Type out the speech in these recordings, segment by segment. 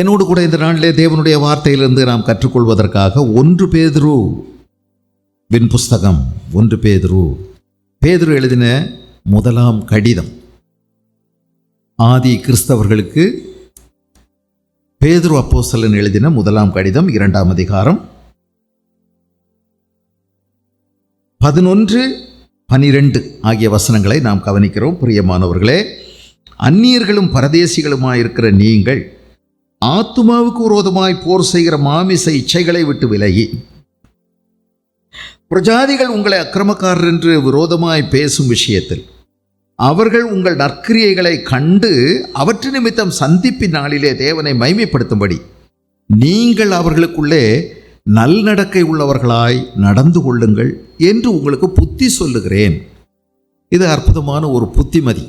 என்னோடு கூட இந்த நாளிலே தேவனுடைய வார்த்தையிலிருந்து நாம் கற்றுக்கொள்வதற்காக 1 பேதுருவின் புஸ்தகம் 1 பேதுரு எழுதின முதலாம் கடிதம். ஆதி கிறிஸ்தவர்களுக்கு பேதுரு அப்போஸ்தலன் எழுதின முதலாம் கடிதம் 2ஆம் அதிகாரம் 11, 12 ஆகிய வசனங்களை நாம் கவனிக்கிறோம். பிரியமானவர்களே, அந்நியர்களும் பரதேசிகளுமாயிருக்கிற நீங்கள் ஆத்துமாவுக்கு விரோதமாய் போர் செய்கிற மாமிச இச்சைகளை விட்டு விலகி, பிரஜாதிகள் உங்களை அக்கிரமக்காரர் என்று விரோதமாய் பேசும் விஷயத்தில் அவர்கள் உங்கள் நற்கிரியைகளை கண்டு அவற்று நிமித்தம் சந்திப்பின் நாளிலே தேவனை மைமைப்படுத்தும்படி நீங்கள் அவர்களுக்குள்ளே நல்நடக்கை உள்ளவர்களாய் நடந்து கொள்ளுங்கள் என்று உங்களுக்கு புத்தி சொல்லுகிறேன். இது அற்புதமான ஒரு புத்திமதி.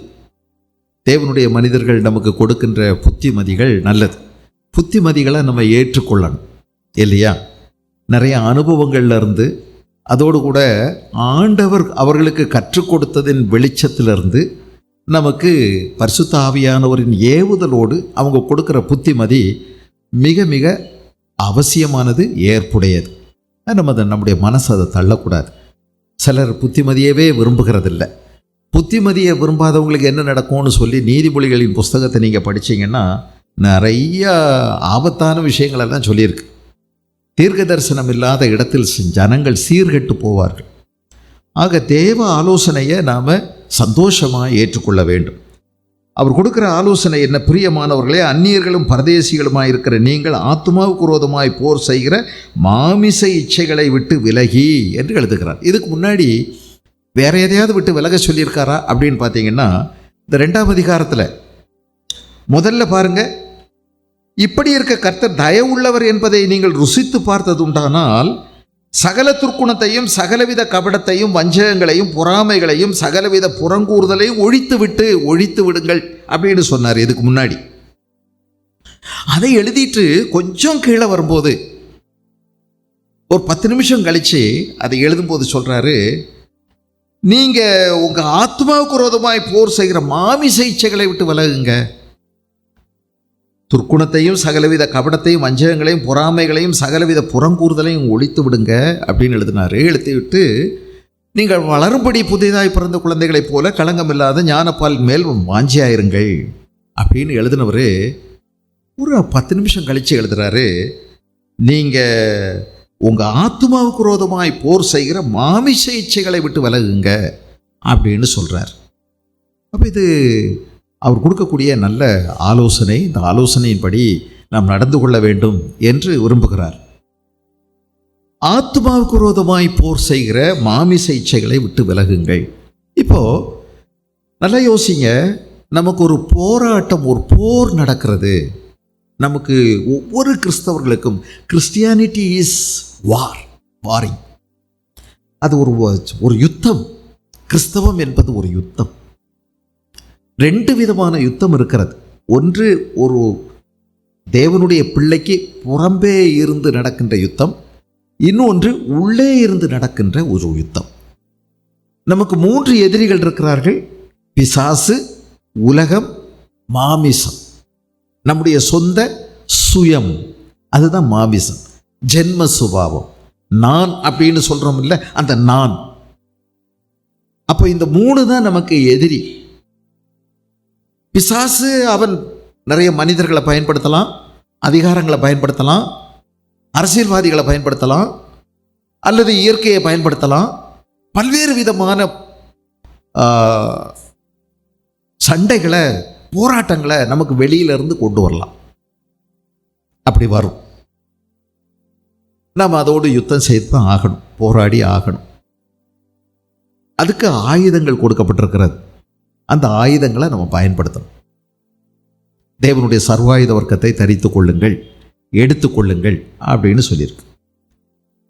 தேவனுடைய மனிதர்கள் நமக்கு கொடுக்கின்ற புத்திமதிகள் நல்லது. புத்திமதிகளை நம்ம ஏற்றுக்கொள்ளணும் இல்லையா? நிறைய அனுபவங்கள்ல இருந்து, அதோடு கூட ஆண்டவர் அவர்களுக்கு கற்றுக் கொடுத்ததின் வெளிச்சத்திலிருந்து நமக்கு பரிசுத்த ஆவியானவரின் ஏவுதலோடு அவங்க கொடுக்குற புத்திமதி மிக மிக அவசியமானது, ஏற்புடையது. நம்முடைய மனசு அதை தள்ளக்கூடாது. சிலர் புத்திமதியவே விரும்புகிறதில்ல. புத்திமதியை விரும்பாதவங்களுக்கு என்ன நடக்கும்னு சொல்லி நீதிமொழிகளின் புஸ்தகத்தை நீங்கள் படித்தீங்கன்னா நிறைய ஆபத்தான விஷயங்களெல்லாம் சொல்லியிருக்கு. தீர்க்க தரிசனம் இல்லாத இடத்தில் ஜனங்கள் சீர்கெட்டு போவார்கள். ஆக தேவ ஆலோசனையை நாம் சந்தோஷமாக ஏற்றுக்கொள்ள வேண்டும். அவர் கொடுக்குற ஆலோசனை என்ன? பிரியமானவர்களே, அந்நியர்களும் பரதேசிகளுமாய் இருக்கிற நீங்கள் ஆத்துமாவுக்கு விரோதமாய் போர் செய்கிற மாமிச இச்சைகளை விட்டு விலகி என்று எழுதுகிறார். இதுக்கு முன்னாடி வேற எதையாவது விட்டு விலக சொல்லியிருக்காரா அப்படின்னு பார்த்தீங்கன்னா, இந்த 2ஆம் அதிகாரத்தில் முதல்ல பாருங்க, இப்படி இருக்க கர்த்தர் தயவுள்ளவர் என்பதை நீங்கள் ருசித்து பார்த்தது உண்டானால் சகல துர்க்குணத்தையும் சகலவித கபடத்தையும் வஞ்சகங்களையும் பொறாமைகளையும் சகலவித புறங்கூறுதலையும் ஒழித்து விடுங்கள் அப்படின்னு சொன்னார். இதுக்கு முன்னாடி அதை எழுதிட்டு கொஞ்சம் கீழே வரும்போது ஒரு 10 நிமிஷம் கழிச்சு அதை எழுதும்போது சொல்றாரு, நீங்க உங்க ஆத்மாவுக்கு விரோதமாய் போர் செய்கிற மாமிச இச்சைகளை விட்டு விலகுங்க. துர்க்குணத்தையும் சகலவித கபடத்தையும் வஞ்சகங்களையும் பொறாமைகளையும் சகலவித புறங்கூறுதலையும் ஒழித்து விடுங்க அப்படின்னு எழுதினார். எழுதி விட்டு, நீங்கள் வளரும்படி புதிதாய் பிறந்த குழந்தைகளைப் போல களங்கமில்லாத ஞானப்பால் மேல் வாஞ்சியாயிருங்கள் அப்படின்னு எழுதினவர் ஒரு 10 நிமிஷம் கழித்து எழுதுறாரு, நீங்கள் உங்கள் ஆத்மாவுக்கு விரோதமாய் போர் செய்கிற மாமிச இச்சைகளை விட்டு விலகுங்க அப்படின்னு சொல்கிறார். அப்போ இது அவர் கொடுக்கக்கூடிய நல்ல ஆலோசனை. இந்த ஆலோசனையின்படி நாம் நடந்து கொள்ள வேண்டும் என்று விரும்புகிறார். ஆத்மாவுக்கு விரோதமாய் போர் செய்கிற மாமிச இச்சைகளை விட்டு விலகுங்கள். இப்போ நல்லா யோசிங்க, நமக்கு ஒரு போராட்டம், ஒரு போர் நடக்கிறது. நமக்கு ஒவ்வொரு கிறிஸ்தவர்களுக்கும் கிறிஸ்டியானிட்டி இஸ் வாரிங். அது ஒரு யுத்தம். கிறிஸ்தவம் என்பது ஒரு யுத்தம். 2 விதமான யுத்தம் இருக்கிறது. ஒன்று, ஒரு தேவனுடைய பிள்ளைக்கு புறம்பே இருந்து நடக்கின்ற யுத்தம். இன்னொன்று, உள்ளே இருந்து நடக்கின்ற ஒரு யுத்தம். நமக்கு 3 எதிரிகள் இருக்கிறார்கள்: பிசாசு, உலகம், மாமிசம். நம்முடைய சொந்த சுயம், அதுதான் மாமிசம். ஜென்ம சுபாவம், நான் அப்படின்னு சொல்றோம் இல்லை, அந்த நான். அப்போ இந்த 3 தான் நமக்கு எதிரி. பிசாசு அவன் நிறைய மனிதர்களை பயன்படுத்தலாம், அதிகாரங்களை பயன்படுத்தலாம், அரசியல்வாதிகளை பயன்படுத்தலாம், அல்லது இயற்கையை பயன்படுத்தலாம். பல்வேறு விதமான சண்டைகளை, போராட்டங்களை நமக்கு வெளியிலிருந்து கொண்டு வரலாம். அப்படி வரும். நாம் அதோடு யுத்தம் செய்து தான் ஆகணும், போராடி ஆகணும். அதுக்கு ஆயுதங்கள் கொடுக்கப்பட்டிருக்கிறது. அந்த ஆயுதங்களை நம்ம பயன்படுத்தணும். தேவனுடைய சர்வாயுத வர்க்கத்தை தரித்து கொள்ளுங்கள், எடுத்துக்கொள்ளுங்கள் அப்படின்னு சொல்லியிருக்கு.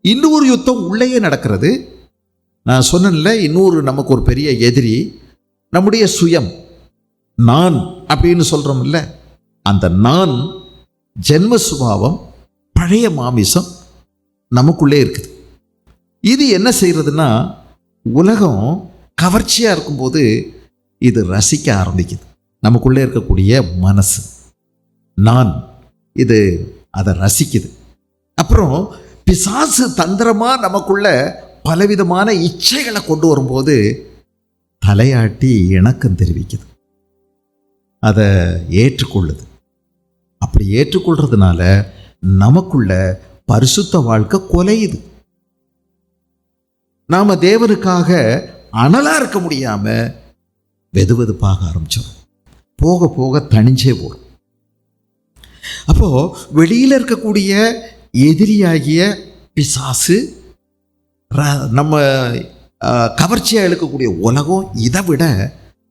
இன்னொரு யுத்தம் உள்ளேயே நடக்கிறது. நான் சொன்னேன்ல, இன்னொரு நமக்கு ஒரு பெரிய எதிரி நம்முடைய சுயம், நான் அப்படின்னு சொல்கிறோம் இல்லை, அந்த நான், ஜென்ம சுபாவம், பழைய மாமிசம் நமக்குள்ளே இருக்குது. இது என்ன செய்கிறதுனா, உலகம் கவர்ச்சியாக இருக்கும்போது இது ரசிக்க ஆரம்பிக்குது. நமக்குள்ளே இருக்கக்கூடிய மனசு, நான், இது அதை ரசிக்குது. அப்புறம் பிசாசு தந்திரமா நமக்குள்ள பலவிதமான இச்சைகளை கொண்டு வரும்போது தலையாட்டி இணக்கம் தெரிவிக்குது, அதை ஏற்றுக்கொள்ளுது. அப்படி ஏற்றுக்கொள்றதுனால நமக்குள்ள பரிசுத்த வாழ்க்கை குலையுது. நாம தேவனுக்காக அனலா இருக்க முடியாம வெதுவெதுப்பாக ஆரம்பிச்சோம், போக போக தணிஞ்சே போடும். அப்போ வெளியில இருக்கக்கூடிய எதிரியாகிய பிசாசு, நம்ம கவர்ச்சியாக இழுக்கக்கூடிய உலகம், இதை விட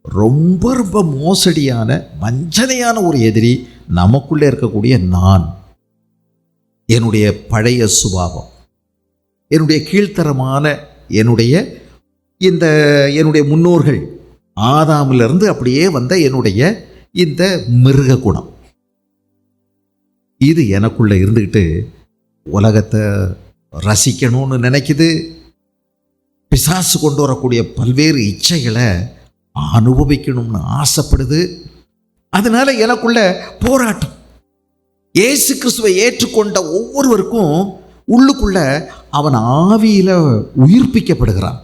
ரொம்ப ரொம்ப மோசடியான வஞ்சனையான ஒரு எதிரி நமக்குள்ளே இருக்கக்கூடிய நான், என்னுடைய பழைய சுபாவம், என்னுடைய கீழ்த்தரமான என்னுடைய முன்னோர்கள் ஆதாமிலிருந்து அப்படியே வந்த என்னுடைய இந்த மிருக குணம், இது எனக்குள்ள இருந்துக்கிட்டு உலகத்தை ரசிக்கணும்னு நினைக்குது. பிசாசு கொண்டு வரக்கூடிய பல்வேறு இச்சைகளை அனுபவிக்கணும்னு ஆசைப்படுது. அதனால எனக்குள்ள போராட்டம். இயேசு கிறிஸ்துவை ஏற்றுக்கொண்ட ஒவ்வொருவருக்கும் உள்ளுக்குள்ள அவன் ஆவியில உயிர்ப்பிக்கப்படுகிறான்.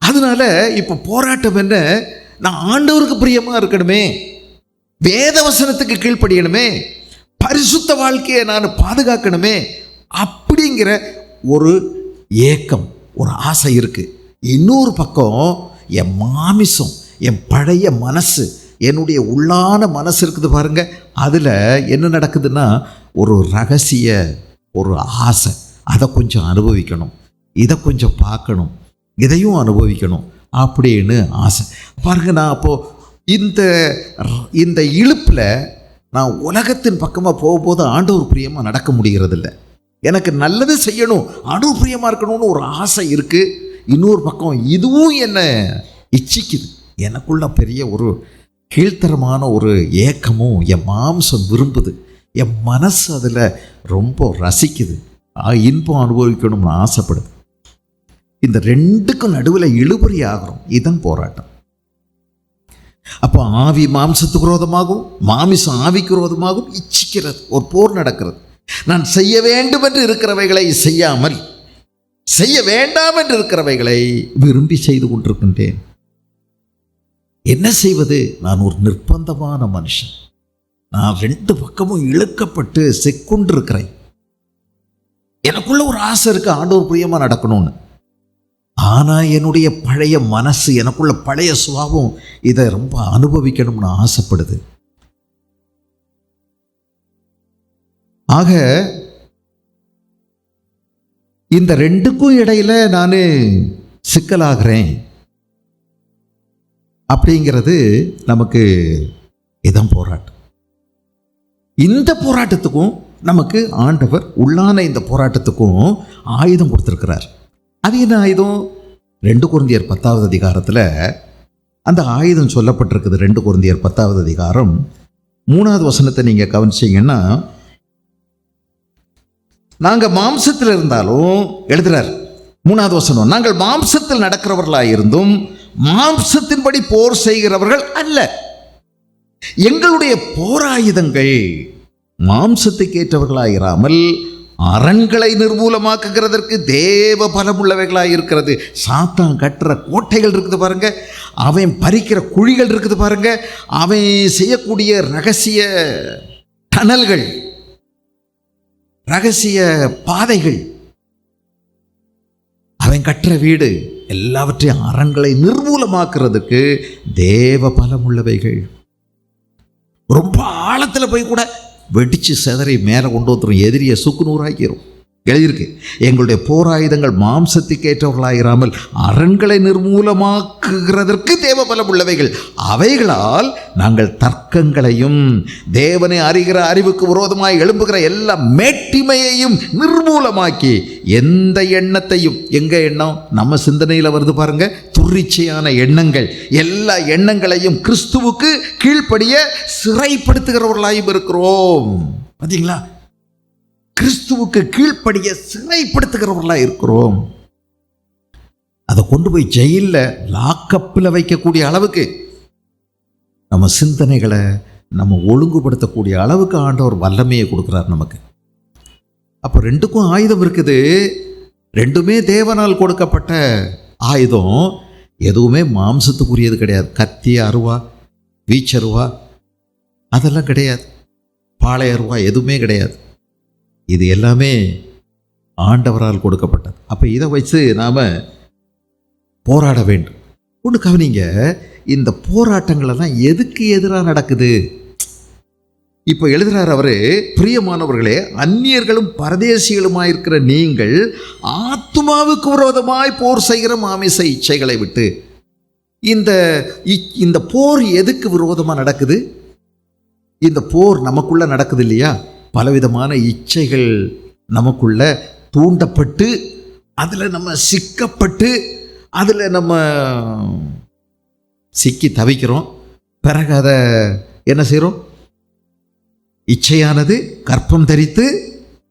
அதனால இப்ப போராட்டம் என்ன? நான் ஆண்டவருக்கு பிரியமா இருக்கணுமே, வேத வசனத்துக்கு கீழ்ப்படியணுமே, பரிசுத்த வாழ்க்கையை நான் பாதுகாக்கணுமே அப்படிங்கிற ஒரு ஏக்கம், ஒரு ஆசை இருக்கு. இன்னொரு பக்கம் என் மாமிசம், என் பழைய மனசு, என்னுடைய உள்ளான மனசு இருக்குது பாருங்க, அதில் என்ன நடக்குதுன்னா ஒரு ரகசிய ஒரு ஆசை, அதை கொஞ்சம் அனுபவிக்கணும், இதை கொஞ்சம் பார்க்கணும், இதையும் அனுபவிக்கணும் அப்படின்னு ஆசை பாருங்க. நான் அப்போது இந்த இழுப்பில் நான் உலகத்தின் பக்கமாக போகும்போது ஆண்டவர் பிரியமாக நடக்க முடிகிறதில்ல. எனக்கு நல்லது செய்யணும், ஆண்டவர் பிரியமாக இருக்கணும்னு ஒரு ஆசை இருக்குது. இன்னொரு பக்கம் இதுவும் என்ன இச்சிக்குது. எனக்குள்ள பெரிய ஒரு கீழ்த்தரமான ஒரு ஏக்கமும் என் மாம்சம் விரும்புது, என் மனசு அதில் ரொம்ப ரசிக்குது, இன்பம் அனுபவிக்கணும்னு ஆசைப்படுது. இந்த ரெண்டுக்கும் நடுவில் இழுபறி ஆகிறோம். இதுதான் போராட்டம். அப்போ ஆவி மாம்சத்துக்கு விரோதமாகவும் மாமிசம் ஆவிக்கு விரோதமாகவும் இச்சிக்கிறது, ஒரு போர் நடக்கிறது. நான் செய்ய வேண்டும் என்று இருக்கிறவைகளை செய்யாமல் செய்ய வேண்டாம் என்று இருக்கிறவைகளை விரும்பி செய்து கொண்டிருக்கின்றேன். என்ன செய்வது? நான் ஒரு நிர்பந்தமான மனுஷன். நான் ரெண்டு பக்கமும் இழுக்கப்பட்டு சிக்கொண்டிருக்கிறேன். எனக்குள்ள ஒரு ஆசை இருக்கு, ஆண்டவர் பிரியமா நடக்கணும்னு. ஆனா என்னுடைய பழைய மனசு, எனக்குள்ள பழைய சுபாவம் இதை ரொம்ப அனுபவிக்கணும்னு ஆசைப்படுது. ஆக இந்த ரெண்டுக்கும் இடையில நான் சிக்கலாகிறேன். அப்படிங்கிறது நமக்கு இதான் போராட்டம். இந்த போராட்டத்துக்கும் நமக்கு ஆண்டவர் உள்ளான இந்த போராட்டத்துக்கும் ஆயுதம் கொடுத்திருக்கிறார். அது என்ன ஆயுதம்? 2 கொரிந்தியர் 10வது அதிகாரத்தில் அந்த ஆயுதம் சொல்லப்பட்டிருக்குது. 2 கொரிந்தியர் 10வது அதிகாரம் 3வது வசனத்தை நீங்கள் கவனிச்சிங்கன்னா, நாங்கள் மாம்சத்தில் இருந்தாலும் எழுதுறார் 3வது வசனம், நாங்கள் மாம்சத்தில் நடக்கிறவர்களாயிருந்தும் மாம்சத்தின்படி போர் செய்கிறவர்கள் அல்ல. எங்களுடைய போராயுதங்கள் மாம்சத்துக்கு ஏற்றவர்களாயிராமல் அரண்களை நிர்மூலமாக்குகிறதற்கு தேவ பலமுள்ளவைகளாக இருக்கிறது. சாத்தான் கட்டுற கோட்டைகள் இருக்குது பாருங்க, அவன் பறிக்கிற குழிகள் இருக்குது பாருங்க, அவன் செய்யக்கூடிய ரகசிய டனல்கள், ரகசிய பாதைகள், அவன் கட்டுற வீடு, எல்லாவற்றையும் அரண்களை நிர்மூலமாக்குறதுக்கு தேவ பலமுள்ளவைகள். ரொம்ப ஆழத்தில் போய் கூட வெடிச்சு செதறி மேலே கொண்டு வந்துடும், எதிரியை சுக்குநூறாக்கிடும். எழுதியிருக்கு, எங்களுடைய போராயுதங்கள் மாம்சத்துக்கு ஏற்றவர்களாயிராமல் அரண்களை நிர்மூலமாக்குகிறதற்கு தேவ பலம் உள்ளவைகள், அவைகளால் நாங்கள் தர்க்கங்களையும் தேவனை அறிகிற அறிவுக்கு விரோதமாய் எழும்புகிற எல்லா மேட்டிமையையும் நிர்மூலமாக்கி எந்த எண்ணத்தையும், எங்க எண்ணம் நம்ம சிந்தனையில் வருது பாருங்க, துரிச்சையான எண்ணங்கள், எல்லா எண்ணங்களையும் கிறிஸ்துவுக்கு கீழ்ப்படிய சிறைப்படுத்துகிறவர்களாயும் இருக்கிறோம். பார்த்தீங்களா? கிறிஸ்துவுக்கு கீழ்ப்படிய சிறைப்படுத்துகிறவர்களாக இருக்கிறோம். அதை கொண்டு போய் ஜெயிலில் லாக்கப்பில் வைக்கக்கூடிய அளவுக்கு நம்ம சிந்தனைகளை, நம்ம ஒழுங்குபடுத்தக்கூடிய அளவுக்கு ஆண்டவர் வல்லமையை கொடுக்குறார் நமக்கு. அப்போ ரெண்டுக்கும் ஆயுதம் இருக்குது. ரெண்டுமே தேவனால் கொடுக்கப்பட்ட ஆயுதம். எதுவுமே மாம்சத்துக்குரியது கிடையாது. கத்தி அருவா, வீச்சருவா அதெல்லாம் கிடையாது. பாளை அருவா எதுவுமே கிடையாது. இது எல்லாமே ஆண்டவரால் கொடுக்கப்பட்டது. அப்போ இதை வச்சு நாம் போராட வேண்டும். ஒன்று கவனிங்க, இந்த போராட்டங்களெல்லாம் எதுக்கு எதிராக நடக்குது? இப்போ எழுதுகிறார் அவர், பிரியமானவர்களே, அந்நியர்களும் பரதேசிகளுமாயிருக்கிற நீங்கள் ஆத்துமாவுக்கு விரோதமாய் போர் செய்கிற மாமிச இச்சைகளை விட்டு. இந்த போர் எதுக்கு விரோதமாக நடக்குது? இந்த போர் நமக்குள்ள நடக்குது இல்லையா? பலவிதமான இச்சைகள் நமக்குள்ள தூண்டப்பட்டு, அதில் நம்ம சிக்கப்பட்டு, அதில் நம்ம சிக்கி தவிக்கிறோம். பிறகு அதை என்ன செய்கிறோம்? இச்சையானது கற்பம் தரித்து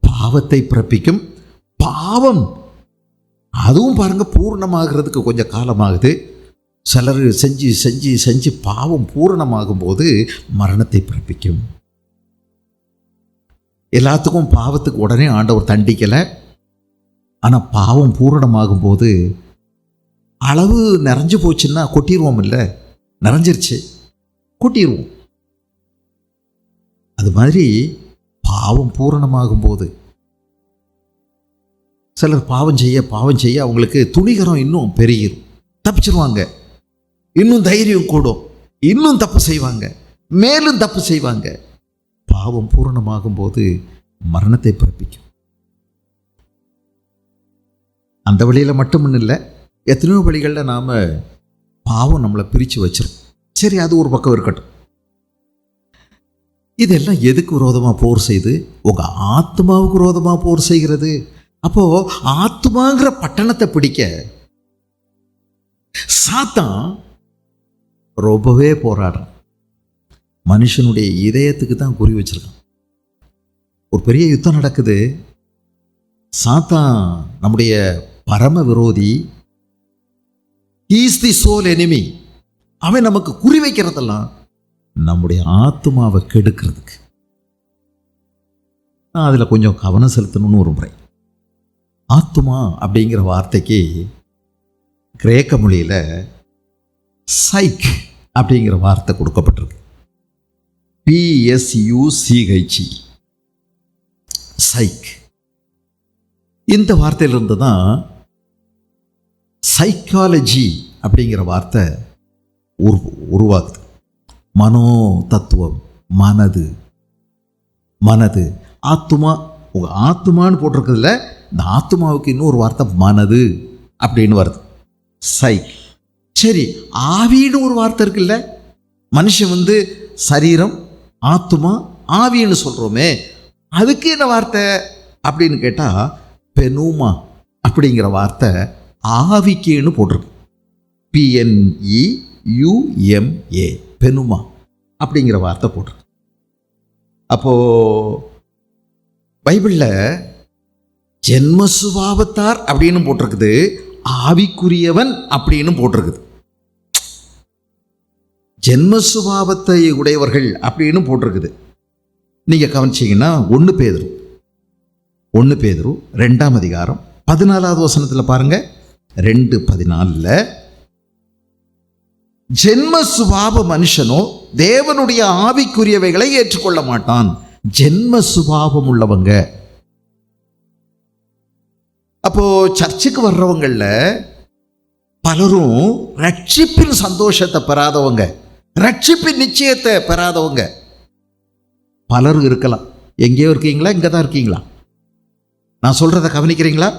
பாவத்தை பிறப்பிக்கும். பாவம் அதுவும் பாருங்க பூர்ணமாகிறதுக்கு கொஞ்சம் காலமாகுது. சிலர் செஞ்சு செஞ்சு செஞ்சு பாவம் பூரணமாகும் போது மரணத்தை பிறப்பிக்கும். எல்லாத்துக்கும் பாவத்துக்கு உடனே ஆண்டவர் தண்டிக்கலை. ஆனால் பாவம் பூரணமாகும் போது அளவு நிறைஞ்சு போச்சுன்னா கொட்டிடுவோம். இல்லை, நிறைஞ்சிருச்சு கொட்டிடுவோம். அது மாதிரி பாவம் பூரணமாகும் போது சிலர் பாவம் செய்ய அவங்களுக்கு துணிகரம் இன்னும் பெருகிரும். தப்பிச்சிருவாங்க, இன்னும் தைரியம் கூடும், இன்னும் தப்பு செய்வாங்க, மேலும் தப்பு செய்வாங்க. பாவம் பூரணமாகும் போது மரணத்தை பிறப்பிக்கும். அந்த வழியில் மட்டும் இல்லை, எத்தனையோ வழிகளில் நாம் பாவம் நம்மளை பிரித்து வச்சிரும். சரி, அது ஒரு பக்கம் இருக்கட்டும். இதெல்லாம் எதுக்கு விரோதமாக போர் செய்து? உங்கள் ஆத்மாவுக்கு விரோதமாக போர் செய்கிறது. அப்போது ஆத்மாங்கிற பட்டணத்தை பிடிக்க சாத்தான் ரொம்பவே போராடுறான். மனுஷனுடைய இதயத்துக்கு தான் குறி வச்சிருக்கான். ஒரு பெரிய யுத்தம் நடக்குது. சாத்தான் நம்முடைய பரம விரோதி. Is the sole enemy. அவன் நமக்கு குறி வைக்கிறதெல்லாம் நம்முடைய ஆத்மாவை கெடுக்கிறதுக்கு. நான் அதில் கொஞ்சம் கவனம் செலுத்தணும்னு ஒரு முறை. ஆத்மா அப்படிங்கிற வார்த்தைக்கு கிரேக்க மொழியில் சைக் அப்படிங்கிற வார்த்தை கொடுக்கப்பட்டிருக்கு. PSUCH, சைக். இந்த வார்த்தையிலிருந்து தான் சைக்காலஜி அப்படிங்கிற வார்த்தை உருவாகுது. மனோ தத்துவம், மனது ஆத்மா. உங்கள் ஆத்மான்னு போட்டிருக்கிறதுல இந்த ஆத்மாவுக்கு இன்னொரு வார்த்தை மனது அப்படின்னு வருது, சைக். சரி, ஆவின்னு ஒரு வார்த்தை இருக்குல்ல. மனுஷன் சரீரம், ஆத்மா, ஆவின்னு சொல்கிறோமே, அதுக்கு என்ன வார்த்தை அப்படின்னு கேட்டால் பெனுமா அப்படிங்கிற வார்த்தை ஆவிக்குன்னு போட்டிருக்கு. PNEUMA, பெனுமா அப்படிங்கிற வார்த்தை போட்டிருக்கு. அப்போது பைபிளில் ஜென்ம சுபாவத்தார் அப்படின்னு போட்டிருக்குது, ஆவிக்குரியவன் அப்படின்னு போட்டிருக்குது. ஜென்ம சுபாவத்தை உடையவர்கள் அப்படின்னு போட்டிருக்குது. நீங்கள் கவனிச்சிங்கன்னா 1 பேதுரு 2ஆம் அதிகாரம் 14வது வசனத்தில் பாருங்க. 2:14 ஜென்ம சுபாவ மனுஷனோ தேவனுடைய ஆவிக்குரியவைகளை ஏற்றுக்கொள்ள மாட்டான். ஜென்ம சுபாவம் உள்ளவங்க. அப்போ சர்ச்சுக்கு வர்றவங்கள பலரும் ரட்சிப்பின் சந்தோஷத்தை பெறாதவங்க, ரட்சிப்பின் நிச்சயத்தை பெறாதவங்க பலரும் இருக்கலாம். எங்கேயோ இருக்கீங்களா? இங்கே தான் இருக்கீங்களா? நான் சொல்கிறத கவனிக்கிறீங்களா?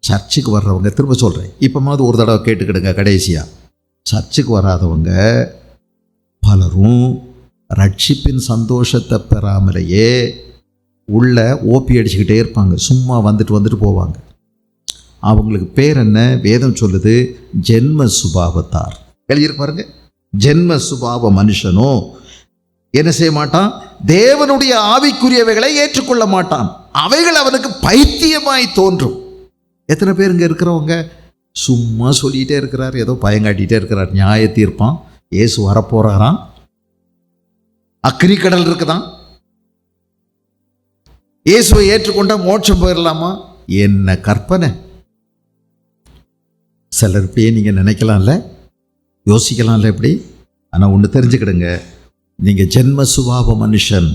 சர்ச்சுக்கு வர்றவங்க, திரும்ப சொல்கிறேன், இப்போமாவது ஒரு தடவை கேட்டுக்கிடுங்க கடைசியாக. சர்ச்சுக்கு வராதவங்க பலரும் ரட்சிப்பின் சந்தோஷத்தை பெறாமலேயே உள்ள ஓப்பி அடிச்சுக்கிட்டே இருப்பாங்க. சும்மா வந்துட்டு போவாங்க. அவங்களுக்கு பேர் என்ன? வேதம் சொல்லுது, ஜென்ம சுபாவத்தார். எழுதியிருக்கு பாருங்க. ஜென்ம சுபாவ மனுஷனோ என்ன செய்ய மாட்டான்? தேவனுடைய ஆவிக்குரியவைகளை ஏற்றுக்கொள்ள மாட்டான். அவைகள் அவனுக்கு பைத்தியமாய் தோன்றும். எத்தனை பேர் இங்கே இருக்கிறவங்க சும்மா சொல்லிகிட்டே இருக்கிறார், ஏதோ பயங்காட்டிகிட்டே இருக்கிறார், நியாய தீர்ப்பான், இயேசு வரப்போகிறாராம், அக்கினி கடல் இருக்குதான். இயேசுவை ஏற்றுக்கொண்டா மோட்சம் போயிடலாமா? என்ன கற்பனை! சிலர் இப்படியே நீங்கள் நினைக்கலாம்ல, யோசிக்கலாம்ல இப்படி. ஆனால் ஒன்று தெரிஞ்சுக்கிடுங்க, நீங்கள் ஜென்ம சுபாவ மனுஷன்.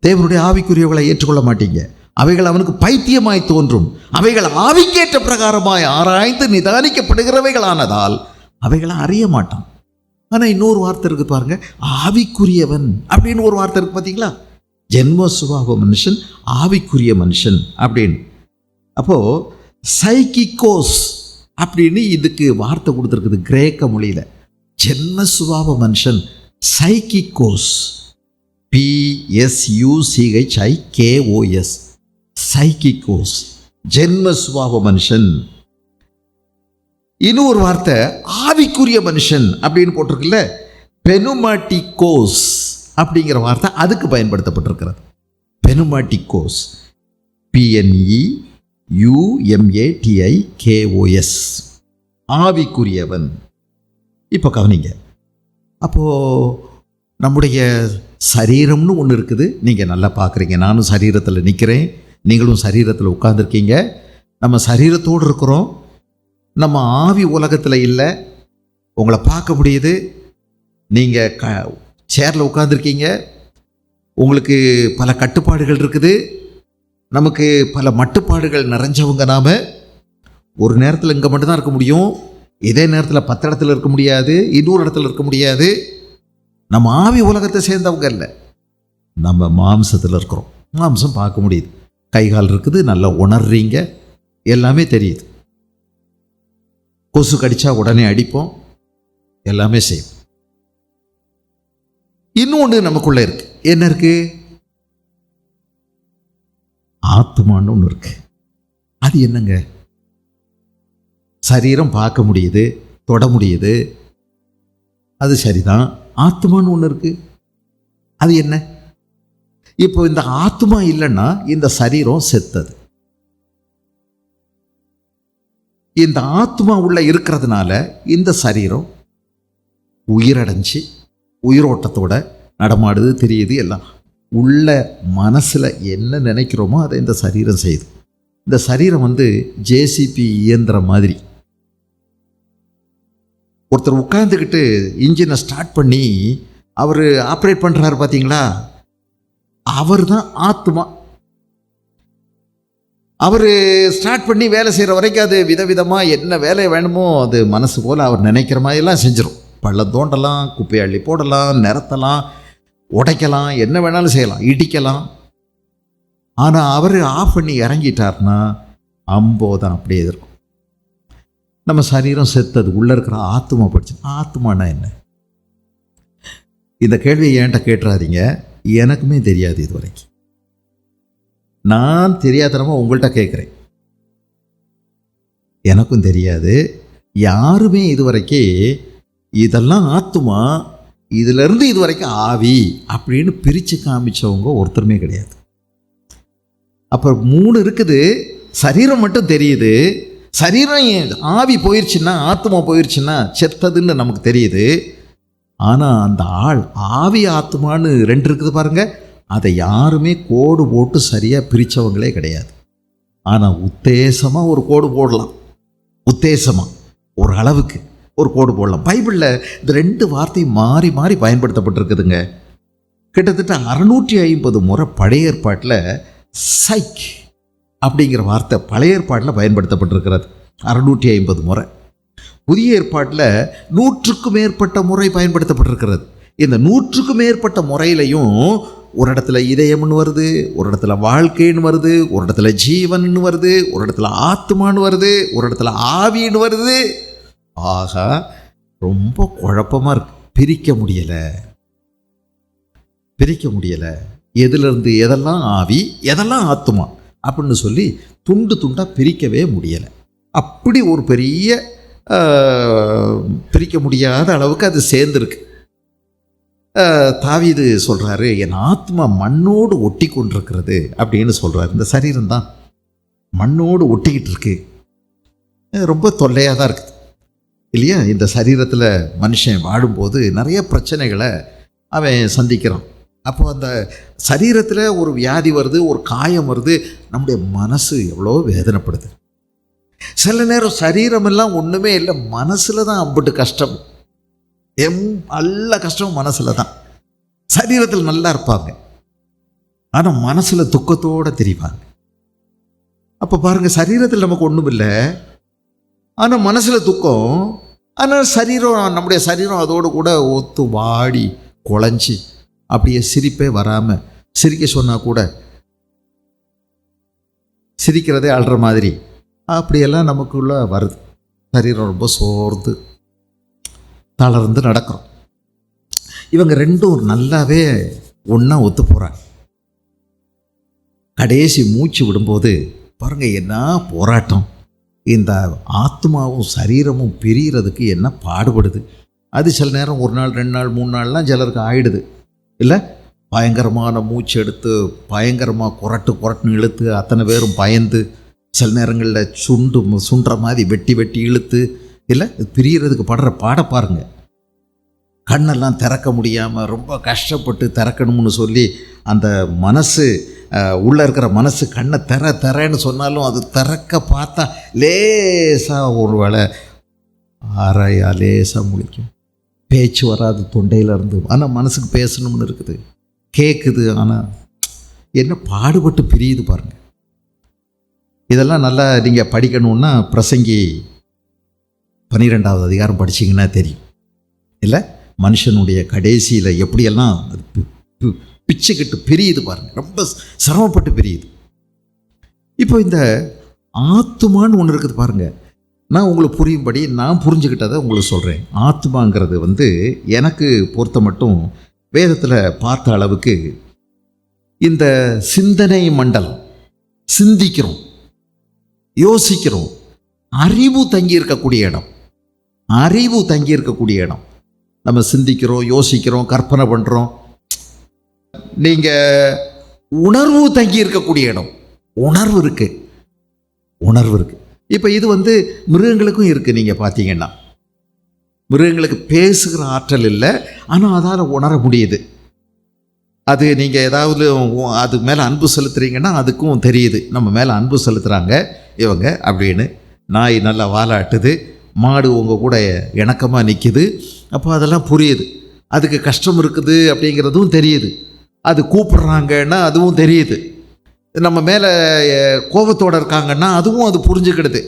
தேவனுடைய ஆவிக்குரியவர்களை ஏற்றுக்கொள்ள மாட்டீங்க. அவைகள் அவனுக்கு பைத்தியமாய் தோன்றும். அவைகள் ஆவிக்கேற்ற பிரகாரமாய் ஆராய்ந்து நிதானிக்கப்படுகிறவைகளானதால் அவைகளை அறிய மாட்டான். ஆனால் இன்னொரு வார்த்தை இருக்கு பாருங்க, ஆவிக்குரியவன் அப்படின்னு ஒரு வார்த்தை இருக்கு பார்த்தீங்களா? ஜென்ம சுபாவ மனுஷன், ஆவிக்குரிய மனுஷன் அப்படின்னு. அப்போது சைக்கிகோஸ் அப்படின்னு இதுக்கு வார்த்தை கொடுத்துருக்குது கிரேக்க மொழியில். ஜென்ம சுபாவ மனுஷன் சைக்கிகோஸ், PSUCHIKOS, சைக்கிகோஸ், ஜென்ம சுபாவ மனுஷன். இன்னொரு வார்த்தை ஆவிக்குரிய மனுஷன் அப்படின்னு போட்டிருக்குல்ல, பெனுமாட்டிகோஸ் அப்படிங்கிற வார்த்தை அதுக்கு பயன்படுத்தப்பட்டிருக்கிறது. பெனுமாட்டிகோஸ், PNEUMATIKOS, ஆவிக்குரியவன். இப்போ கவனிங்க, அப்போது நம்முடைய சரீரம்னு ஒன்று இருக்குது. நீங்கள் நல்லா பார்க்குறீங்க, நானும் சரீரத்தில் நிற்கிறேன், நீங்களும் சரீரத்தில் உட்கார்ந்துருக்கீங்க. நம்ம சரீரத்தோடு இருக்கிறோம், நம்ம ஆவி உலகத்தில் இல்லை. உங்களை பார்க்க முடியுது, நீங்கள் சேரில் உட்கார்ந்துருக்கீங்க, உங்களுக்கு பல கட்டுப்பாடுகள் இருக்குது, நமக்கு பல மட்டுப்பாடுகள் நிறைஞ்சவங்க. நாம் ஒரு நேரத்தில் இங்கே மட்டும்தான் இருக்க முடியும், இதே நேரத்தில் 10 இடத்துல இருக்க முடியாது, இன்னொரு இடத்துல இருக்க முடியாது. நம்ம ஆவி உலகத்தை சேர்ந்தவங்க இல்லை, நம்ம மாம்சத்தில் இருக்கிறோம். மாம்சம் பார்க்க முடியுது, கை கால் இருக்குது, நல்லா உணர்றீங்க, எல்லாமே தெரியுது. கொசு கடிச்சா உடனே அடிப்போம், எல்லாமே செய்வோம். இன்னொன்று நமக்குள்ள இருக்கு. என்ன இருக்கு? ஆத்மான்னு ஒன்று இருக்கு. அது என்னங்க? சரீரம் பார்க்க முடியுது, தொட முடியுது, அது சரிதான். ஆத்மான்னு ஒன்று இருக்கு, அது என்ன? இப்போ இந்த ஆத்மா இல்லைன்னா இந்த சரீரம் செத்தது. இந்த ஆத்மா உள்ள இருக்கிறதுனால இந்த சரீரம் உயிரடைஞ்சு உயிரோட்டத்தோட நடமாடுது, தெரியுது, எல்லாம். உள்ள மனசில் என்ன நினைக்கிறோமோ அதை இந்த சரீரம் செய்யுது. இந்த சரீரம் ஜேசிபி இயந்திரம் மாதிரி. ஒருத்தர் உட்கார்ந்துக்கிட்டு இன்ஜினை ஸ்டார்ட் பண்ணி அவர் ஆப்ரேட் பண்ணுறாரு பார்த்தீங்களா, அவர் தான் ஆத்மா. அவர் ஸ்டார்ட் பண்ணி வேலை செய்கிற வரைக்கும் அது விதவிதமாக என்ன வேலை வேணுமோ அது மனசு போல் அவர் நினைக்கிற மாதிரிலாம் செஞ்சிடும். பள்ளம் தோண்டலாம், குப்பை அள்ளி போடலாம், நிறத்தலாம், உடைக்கலாம், என்ன வேணாலும் செய்யலாம், இடிக்கலாம். ஆனால் அவர் ஆஃப் பண்ணி இறங்கிட்டார்னா அம்போதான் அப்படியே இருக்கும். நம்ம சரீரம் செத்தது, உள்ளே இருக்கிற ஆத்மா படிச்சு. ஆத்மானா என்ன? இந்த கேள்வியை ஏன்ட்ட கேட்டுறாதீங்க, எனக்குமே தெரியாது இது வரைக்கும். நான் தெரியாதனமா உங்கள்கிட்ட கேட்குறேன், எனக்கும் தெரியாது. யாருமே இதுவரைக்கும் இதெல்லாம் ஆத்மா, இதிலிருந்து இது வரைக்கும் ஆவி அப்படின்னு பிரித்து காமிச்சவங்க ஒருத்தருமே கிடையாது. அப்புறம் 3 இருக்குது, சரீரம் மட்டும் தெரியுது. சரீரம் ஆவி போயிடுச்சுன்னா, ஆத்மா போயிடுச்சுன்னா செத்ததுன்னு நமக்கு தெரியுது. ஆனால் அந்த ஆள் ஆவி ஆத்மான்னு 2 இருக்குது பாருங்க, அதை யாருமே கோடு போட்டு சரியாக பிரித்தவங்களே கிடையாது. ஆனால் உத்தேசமாக ஒரு கோடு போடலாம், உத்தேசமாக ஒரு அளவுக்கு ஒரு கோடு போடலாம். பைபிளில் இந்த 2 வார்த்தை மாறி மாறி பயன்படுத்தப்பட்டிருக்குதுங்க. கிட்டத்தட்ட 650 முறை பழைய ஏற்பாட்டில் சைக் அப்படிங்கிற வார்த்தை பழைய ஏற்பாட்டில் பயன்படுத்தப்பட்டிருக்கிறது, 650 முறை. புதிய ஏற்பாட்டில் 100க்கும் மேற்பட்ட முறை பயன்படுத்தப்பட்டிருக்கிறது. இந்த 100க்கும் மேற்பட்ட முறையிலையும் ஒரு இடத்துல இதயம்னு வருது, ஒரு இடத்துல வாழ்க்கைன்னு வருது, ஒரு இடத்துல ஜீவன் வருது, ஒரு இடத்துல ஆத்மான்னு வருது, ஒரு இடத்துல ஆவின்னு வருது. ஆகா, ரொம்ப குழப்பமாக இருக்கு, பிரிக்க முடியலை. எதிலிருந்து எதெல்லாம் ஆவி, எதெல்லாம் ஆத்மா அப்படின்னு சொல்லி துண்டு துண்டாக பிரிக்கவே முடியலை. அப்படி ஒரு பெரிய பிரிக்க முடியாத அளவுக்கு அது சேர்ந்துருக்கு. தாவீது சொல்கிறாரு, என் ஆத்மா மண்ணோடு ஒட்டி கொண்டிருக்கிறது அப்படின்னு சொல்கிறாரு. இந்த சரீரம் தான் மண்ணோடு ஒட்டிக்கிட்டு இருக்கு, ரொம்ப தொல்லையாக தான் இருக்குது இல்லையா? இந்த சரீரத்தில் மனுஷன் வாழும்போது நிறைய பிரச்சனைகளை அவன் சந்திக்கிறான். அப்போ அந்த சரீரத்தில் ஒரு வியாதி வருது, ஒரு காயம் வருது, நம்முடைய மனசு எவ்வளோ வேதனைப்படுது. சில நேரம் சரீரமெல்லாம் ஒன்றுமே இல்லை, மனசில் தான் அம்பிட்டு கஷ்டம். நல்ல கஷ்டம் மனசில் தான். சரீரத்தில் நல்லா இருப்பாங்க, ஆனால் மனசில் துக்கத்தோடு தெரிவாங்க. அப்போ பாருங்கள், சரீரத்தில் நமக்கு ஒன்றும் இல்லை, ஆனால் மனசில் துக்கம். ஆனால் சரீரம், நம்முடைய சரீரம் அதோடு கூட ஒத்து வாடி குழஞ்சி அப்படியே சிரிப்பே வராமல், சிரிக்க சொன்னால் கூட சிரிக்கிறதே அழுற மாதிரி அப்படியெல்லாம் நமக்குள்ள வருது. சரீரம் ரொம்ப சோர்ந்து தளர்ந்து நடக்கிறோம். இவங்க ரெண்டும் நல்லாவே ஒன்றா ஒத்து போகிறாங்க. கடைசி மூச்சு விடும்போது பாருங்கள், என்ன போராட்டம். இந்த ஆத்மாவும் சரீரமும் பிரியறதுக்கு என்ன பாடுபடுது. அது சில நேரம் 1 நாள் 2 நாள் 3 நாள்லாம் சிலருக்கு ஆயிடுது இல்லை. பயங்கரமான மூச்சு எடுத்து பயங்கரமாக குரட்டுன்னு இழுத்து அத்தனை பேரும் பயந்து, சில நேரங்களில் சுண்டுற மாதிரி வெட்டி இழுத்து இல்லை, பிரியறதுக்கு படுற பாட பாருங்கள். கண்ணெல்லாம் திறக்க முடியாமல் ரொம்ப கஷ்டப்பட்டு திறக்கணும்னு சொல்லி அந்த மனசு, உள்ளே இருக்கிற மனசு கண்ணை திறன்னு சொன்னாலும் அது திறக்க பார்த்தா லேசாக ஒரு வேளை ஆராயா லேசாக முழிக்கும். பேச்சு வராது தொண்டையில் இருந்து, ஆனால் மனசுக்கு பேசணும்னு இருக்குது, கேட்குது, ஆனால் என்ன பாடுபட்டு பிரியுது பாருங்கள். இதெல்லாம் நல்லா நீங்கள் படிக்கணுன்னா பிரசங்கி 12வது அதிகாரம் படிச்சிங்கன்னா தெரியும் இல்லை. மனுஷனுடைய கடைசியில் எப்படியெல்லாம் அது பிச்சுக்கிட்டு பிரியுது பாருங்கள், ரொம்ப சிரமப்பட்டு பிரியுது. இப்போ இந்த ஆத்துமான்னு ஒன்று இருக்குது பாருங்கள். நான் உங்களுக்கு புரியும்படி நான் புரிஞ்சுக்கிட்டதை உங்களுக்கு சொல்கிறேன். ஆத்மாங்கிறது எனக்கு பொறுத்த மட்டும் வேதத்தில் பார்த்த அளவுக்கு இந்த சிந்தனை மண்டலம், சிந்திக்கிறோம், யோசிக்கிறோம், அறிவு தங்கி இருக்கக்கூடிய இடம். அறிவு தங்கி இருக்கக்கூடிய இடம். நம்ம சிந்திக்கிறோம், யோசிக்கிறோம், கற்பனை பண்ணுறோம். நீங்கள் உணர்வு தங்கி இருக்கக்கூடிய இடம். உணர்வு இருக்குது. இப்போ இது மிருகங்களுக்கும் இருக்குது. நீங்கள் பார்த்தீங்கன்னா மிருகங்களுக்கு பேசுகிற ஆற்றல் இல்லை, ஆனால் அதால் உணர முடியுது. அது நீங்கள் ஏதாவது அது மேலே அன்பு செலுத்துறீங்கன்னா அதுக்கும் தெரியுது, நம்ம மேலே அன்பு செலுத்துகிறாங்க இவங்க அப்படின்னு. நாய் நல்லா வாலாட்டுது, மாடு உங்கள் கூட இணக்கமாக நிற்கிது, அப்போ அதெல்லாம் புரியுது. அதுக்கு கஷ்டம் இருக்குது அப்படிங்கிறதும் தெரியுது. அது கூப்பிடுறாங்கன்னா அதுவும் தெரியுது. நம்ம மேலே கோபத்தோடு இருக்காங்கன்னா அதுவும் அது புரிஞ்சுக்கிடுது.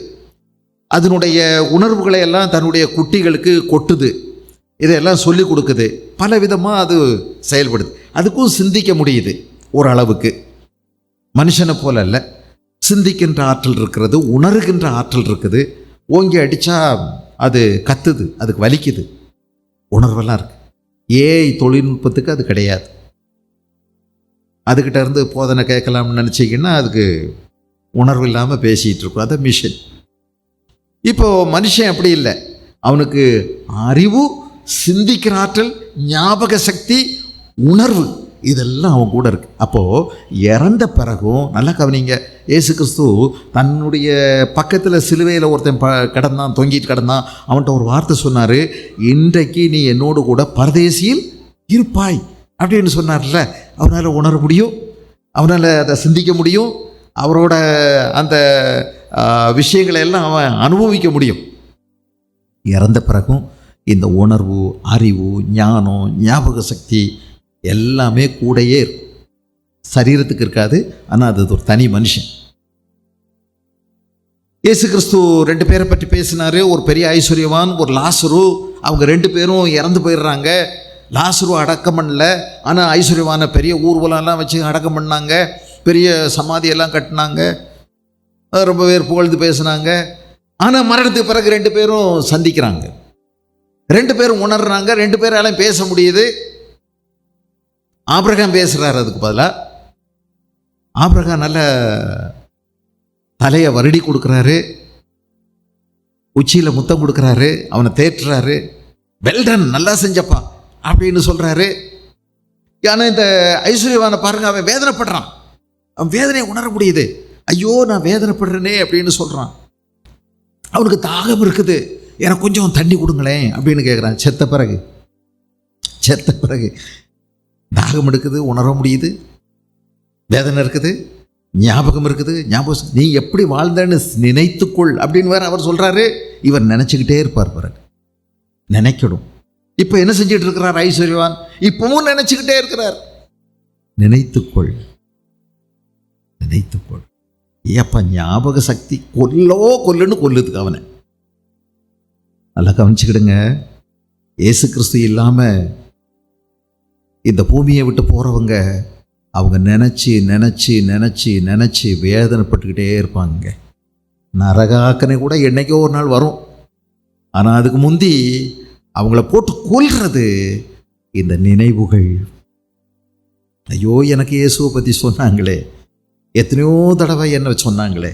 அதனுடைய உணர்வுகளை எல்லாம் தன்னுடைய குட்டிகளுக்கு கொட்டுது, இதையெல்லாம் சொல்லி கொடுக்குது. பல விதமாக அது செயல்படுது. அதுக்கும் சிந்திக்க முடியுது ஓரளவுக்கு. மனுஷனை போல அல்ல, சிந்திக்கின்ற ஆற்றல் இருக்கிறது, உணர்கின்ற ஆற்றல் இருக்குது. ஓங்கி அடித்தா அது கத்துது, அதுக்கு வலிக்குது, உணர்வெல்லாம் இருக்குது. ஏஐ தொழில்நுட்பத்துக்கு அது கிடையாது. அதுக்கிட்ட இருந்து போதனை கேட்கலாம்னு நினச்சிங்கன்னா அதுக்கு உணர்வு இல்லாமல் பேசிகிட்டு இருக்கும், அது மிஷின். இப்போது மனுஷன் அப்படி இல்லை. அவனுக்கு அறிவு, சிந்திக்கிற ஆற்றல், ஞாபக சக்தி, உணர்வு, இதெல்லாம் அவன் கூட இருக்குது. அப்போது இறந்த பிறகும் நல்லா கவனிங்க, இயேசு கிறிஸ்து தன்னுடைய பக்கத்தில் சிலுவையில் ஒருத்தன் கிடந்தான், தொங்கிட்டு கிடந்தான். அவன்கிட்ட ஒரு வார்த்தை சொன்னார், இன்றைக்கு நீ என்னோடு கூட பரதேசியில் இருப்பாய் அப்படின்னு சொன்னார்ல. அவனால் உணர முடியும், அவனால் அதை சிந்திக்க முடியும், அவரோட அந்த விஷயங்களை எல்லாம் அவன் அனுபவிக்க முடியும். இறந்த பிறகும் இந்த உணர்வு, அறிவு, ஞானம், ஞாபக சக்தி எல்லாமே கூடையே இருக்கும். சரீரத்துக்கு இருக்காது, ஆனால் அது ஒரு தனி மனுஷன். இயேசு கிறிஸ்து 2 பேரை பற்றி பேசினார். ஒரு பெரிய ஐஸ்வர்யவான், ஒரு லாசரு. அவங்க 2 பேரும் இறந்து போயிடுறாங்க. லாசரு அடக்கம் பண்ணல, ஆனால் ஐஸ்வர்யவான பெரிய ஊர்வலம்லாம் வச்சு அடக்கம் பண்ணாங்க. பெரிய சமாதியெல்லாம் கட்டினாங்க, ரொம்ப பேர் புகழ்ந்து பேசினாங்க. ஆனால் மரணத்துக்கு பிறகு 2 பேரும் சந்திக்கிறாங்க, 2 பேரும் உணர்றாங்க, 2 பேராலையும் பேச முடியுது. ஆபிரகாம் பேசுகிறார், அதுக்கு பதிலாக ஆபிரகாம் நல்ல தலையை வருடி கொடுக்குறாரு, உச்சியில் முத்தம் கொடுக்குறாரு, அவனை தேற்றுறாரு, வெல்டன், நல்லா செஞ்சப்பா அப்படின்னு சொல்கிறாரு. ஆனால் இந்த ஐஸ்வர்யவானை பாருங்க, அவன் வேதனைப்படுறான், அவன் வேதனையை உணர முடியுது. ஐயோ நான் வேதனைப்படுறேனே அப்படின்னு சொல்கிறான். அவனுக்கு தாகம் இருக்குது, எனக்கு கொஞ்சம் தண்ணி கொடுங்களேன் அப்படின்னு கேட்குறான். செத்த பிறகு தாகம் எடுக்குது, உணர முடியுது, வேதனை இருக்குது, ஞாபகம் இருக்குது, ஞாபகம் நீ எப்படி வாழ்ந்தன்னு நினைத்துக்கொள் அப்படின்னு வேற அவர் சொல்றாரு. இவர் நினைச்சுக்கிட்டே இருப்பார் பிறகு, நினைக்கணும். இப்போ என்ன செஞ்சுட்டு இருக்கிறார் ஐஸ்வர்யவான்? இப்பவும் நினைச்சுக்கிட்டே இருக்கிறார். நினைத்துக்கொள், நினைத்துக்கொள். ஏப்பா ஞாபக சக்தி கொல்லுன்னு கொல்லுதுக்கு அவனை. நல்லா கவனிச்சுக்கிடுங்க. இயேசு கிறிஸ்து இல்லாம இந்த பூமியை விட்டு போறவங்க அவங்க நினைச்சு நினைச்சு நினைச்சு நினைச்சு வேதனைப்பட்டுக்கிட்டே இருப்பாங்க. நரகாக்கனை கூட என்னைக்கோ ஒரு நாள் வரும். ஆனால் அதுக்கு முந்தி அவங்கள போட்டு கொல்றது இந்த நினைவுகள். ஐயோ, எனக்கு இயேசுவை பற்றி சொன்னாங்களே, எத்தனையோ தடவை என்ன சொன்னாங்களே,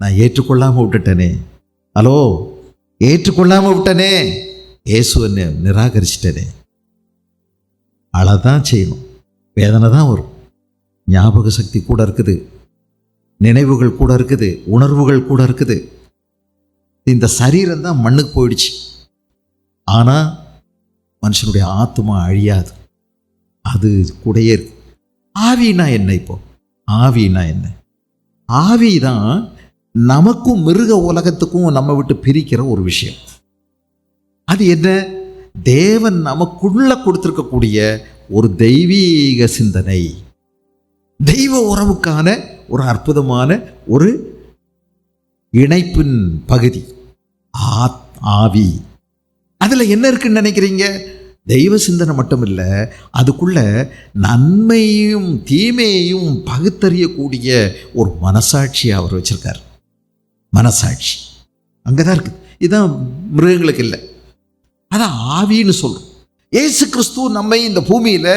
நான் ஏற்றுக்கொள்ளாமல் விட்டுட்டேனே. ஹலோ, ஏற்றுக்கொள்ளாமல் விட்டனே, இயேசுவை நிராகரிச்சிட்டனே. அழதான் செய்யணும், வேதனை தான் வரும். ஞாபக சக்தி கூட இருக்குது, நினைவுகள் கூட இருக்குது, உணர்வுகள் கூட இருக்குது. இந்த சரீரம் தான் மண்ணுக்கு போயிடுச்சு. ஆனால் மனுஷனுடைய ஆத்மா அழியாது, அது கூடயே இருக்கு. ஆவினா என்ன? இப்போ ஆவினா என்ன? ஆவி தான் நமக்கும் மிருக உலகத்துக்கும் நம்ம விட்டு பிரிக்கிற ஒரு விஷயம். அது என்ன? தேவன் நமக்குள்ள கொடுத்திருக்கக்கூடிய ஒரு தெய்வீக சிந்தனை, தெய்வ உறவுக்கான ஒரு அற்புதமான ஒரு இணைப்பின் பகுதி ஆவி. அதுல என்ன இருக்குன்னு நினைக்கிறீங்க? தெய்வ சிந்தனை மட்டும் இல்லை, அதுக்குள்ள நன்மையும் தீமையையும் பகுத்தறியக்கூடிய ஒரு மனசாட்சியை அவர் வச்சிருக்கார். மனசாட்சி அங்கதான் இருக்கு. இதுதான் மிருகங்களுக்கு இல்லை, அதான் ஆவின்னு சொல்றோம். இயேசு கிறிஸ்து நம்மை இந்த பூமியில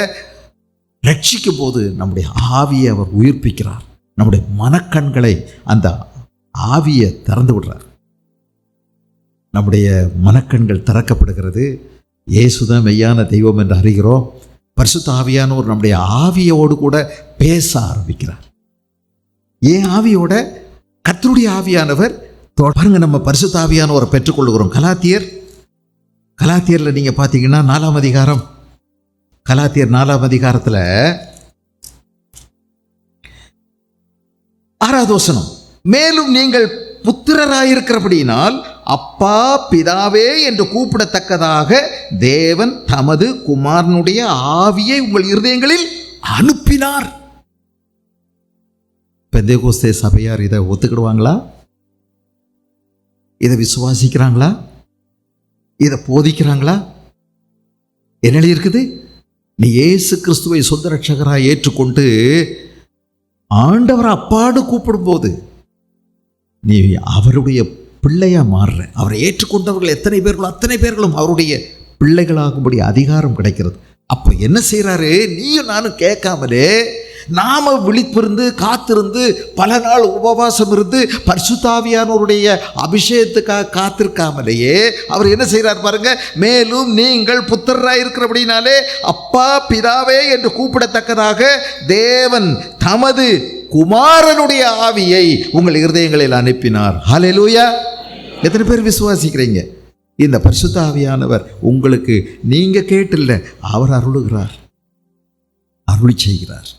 ரட்சிக்கும் போது நம்முடைய ஆவியை அவர் உயிர்ப்பிக்கிறார். நம்முடைய மனக்கண்களை அந்த ஆவியை திறந்து விடுறார். நம்முடைய மனக்கண்கள் திறக்கப்படுகிறது. இயேசுதான் மெய்யான தெய்வம் என்று அறிகிறோம். பரிசுத்த ஆவியானவர் நம்முடைய ஆவியோடு கூட பேச ஆரம்பிக்கிறார். ஏன் ஆவியோட? கர்த்தருடைய ஆவியானவர். பாருங்க, நம்ம பரிசுத்த ஆவியானவரை பெற்றுக்கொள்கிறோம். கலாத்தியர்ல நீங்க பார்த்தீங்கன்னா 4ஆம் அதிகாரம், கலாத்தியர் 4ஆம் அதிகாரத்தில் 6வது வசனம், மேலும் நீங்கள் புத்திரராயிருக்கிறபடியினால் அப்பா பிதாவே என்று கூப்பிடத்தக்கதாக தேவன் தமது குமாரனுடைய ஆவியை உங்கள் இருதயங்களில் அனுப்பினார். பெந்தேகோஸ்தே சபையார் இதை ஒத்துக்கிடுவாங்களா? இதை விசுவாசிக்கிறாங்களா? இதை போதிக்கிறாங்களா? என்ன இருக்குது? நீ இயேசு கிறிஸ்துவை சொந்த ரட்சகராக ஏற்றுக்கொண்டு ஆண்டவர் அப்பாடு கூப்பிடும் போது நீ அவருடைய பிள்ளையா மாறுற. அவரை ஏற்றுக்கொண்டவர்கள் எத்தனை பேர்களோ அத்தனை பேர்களும் அவருடைய பிள்ளைகளாகும்படி அதிகாரம் கிடைக்கிறது. அப்போ என்ன செய்யறாரு? நீயும் நானும் கேட்காமலே நாம விழிப்பிருந்து காத்திருந்து பல நாள் உபவாசம் இருந்து பரிசுத்த ஆவியானவருடைய அபிஷேகத்துக்காக காத்திருக்காமலேயே அவர் என்ன செய்யறார் பாருங்க. மேலும் நீங்கள் புத்திரராய் இருக்கிறபடினாலே அப்பா பிதாவே என்று கூப்பிடத்தக்கதாக தேவன் தமது குமாரனுடைய ஆவியை உங்கள் இருதயங்களில் அனுப்பினார். ஹல்லேலூயா! எத்தனை பேர் விசுவாசிக்கிறீங்க? இந்த பரிசுத்த ஆவியானவர் உங்களுக்கு நீங்க கேட்டில்ல, அவர் அருளுகிறார், அருளி செய்கிறார்.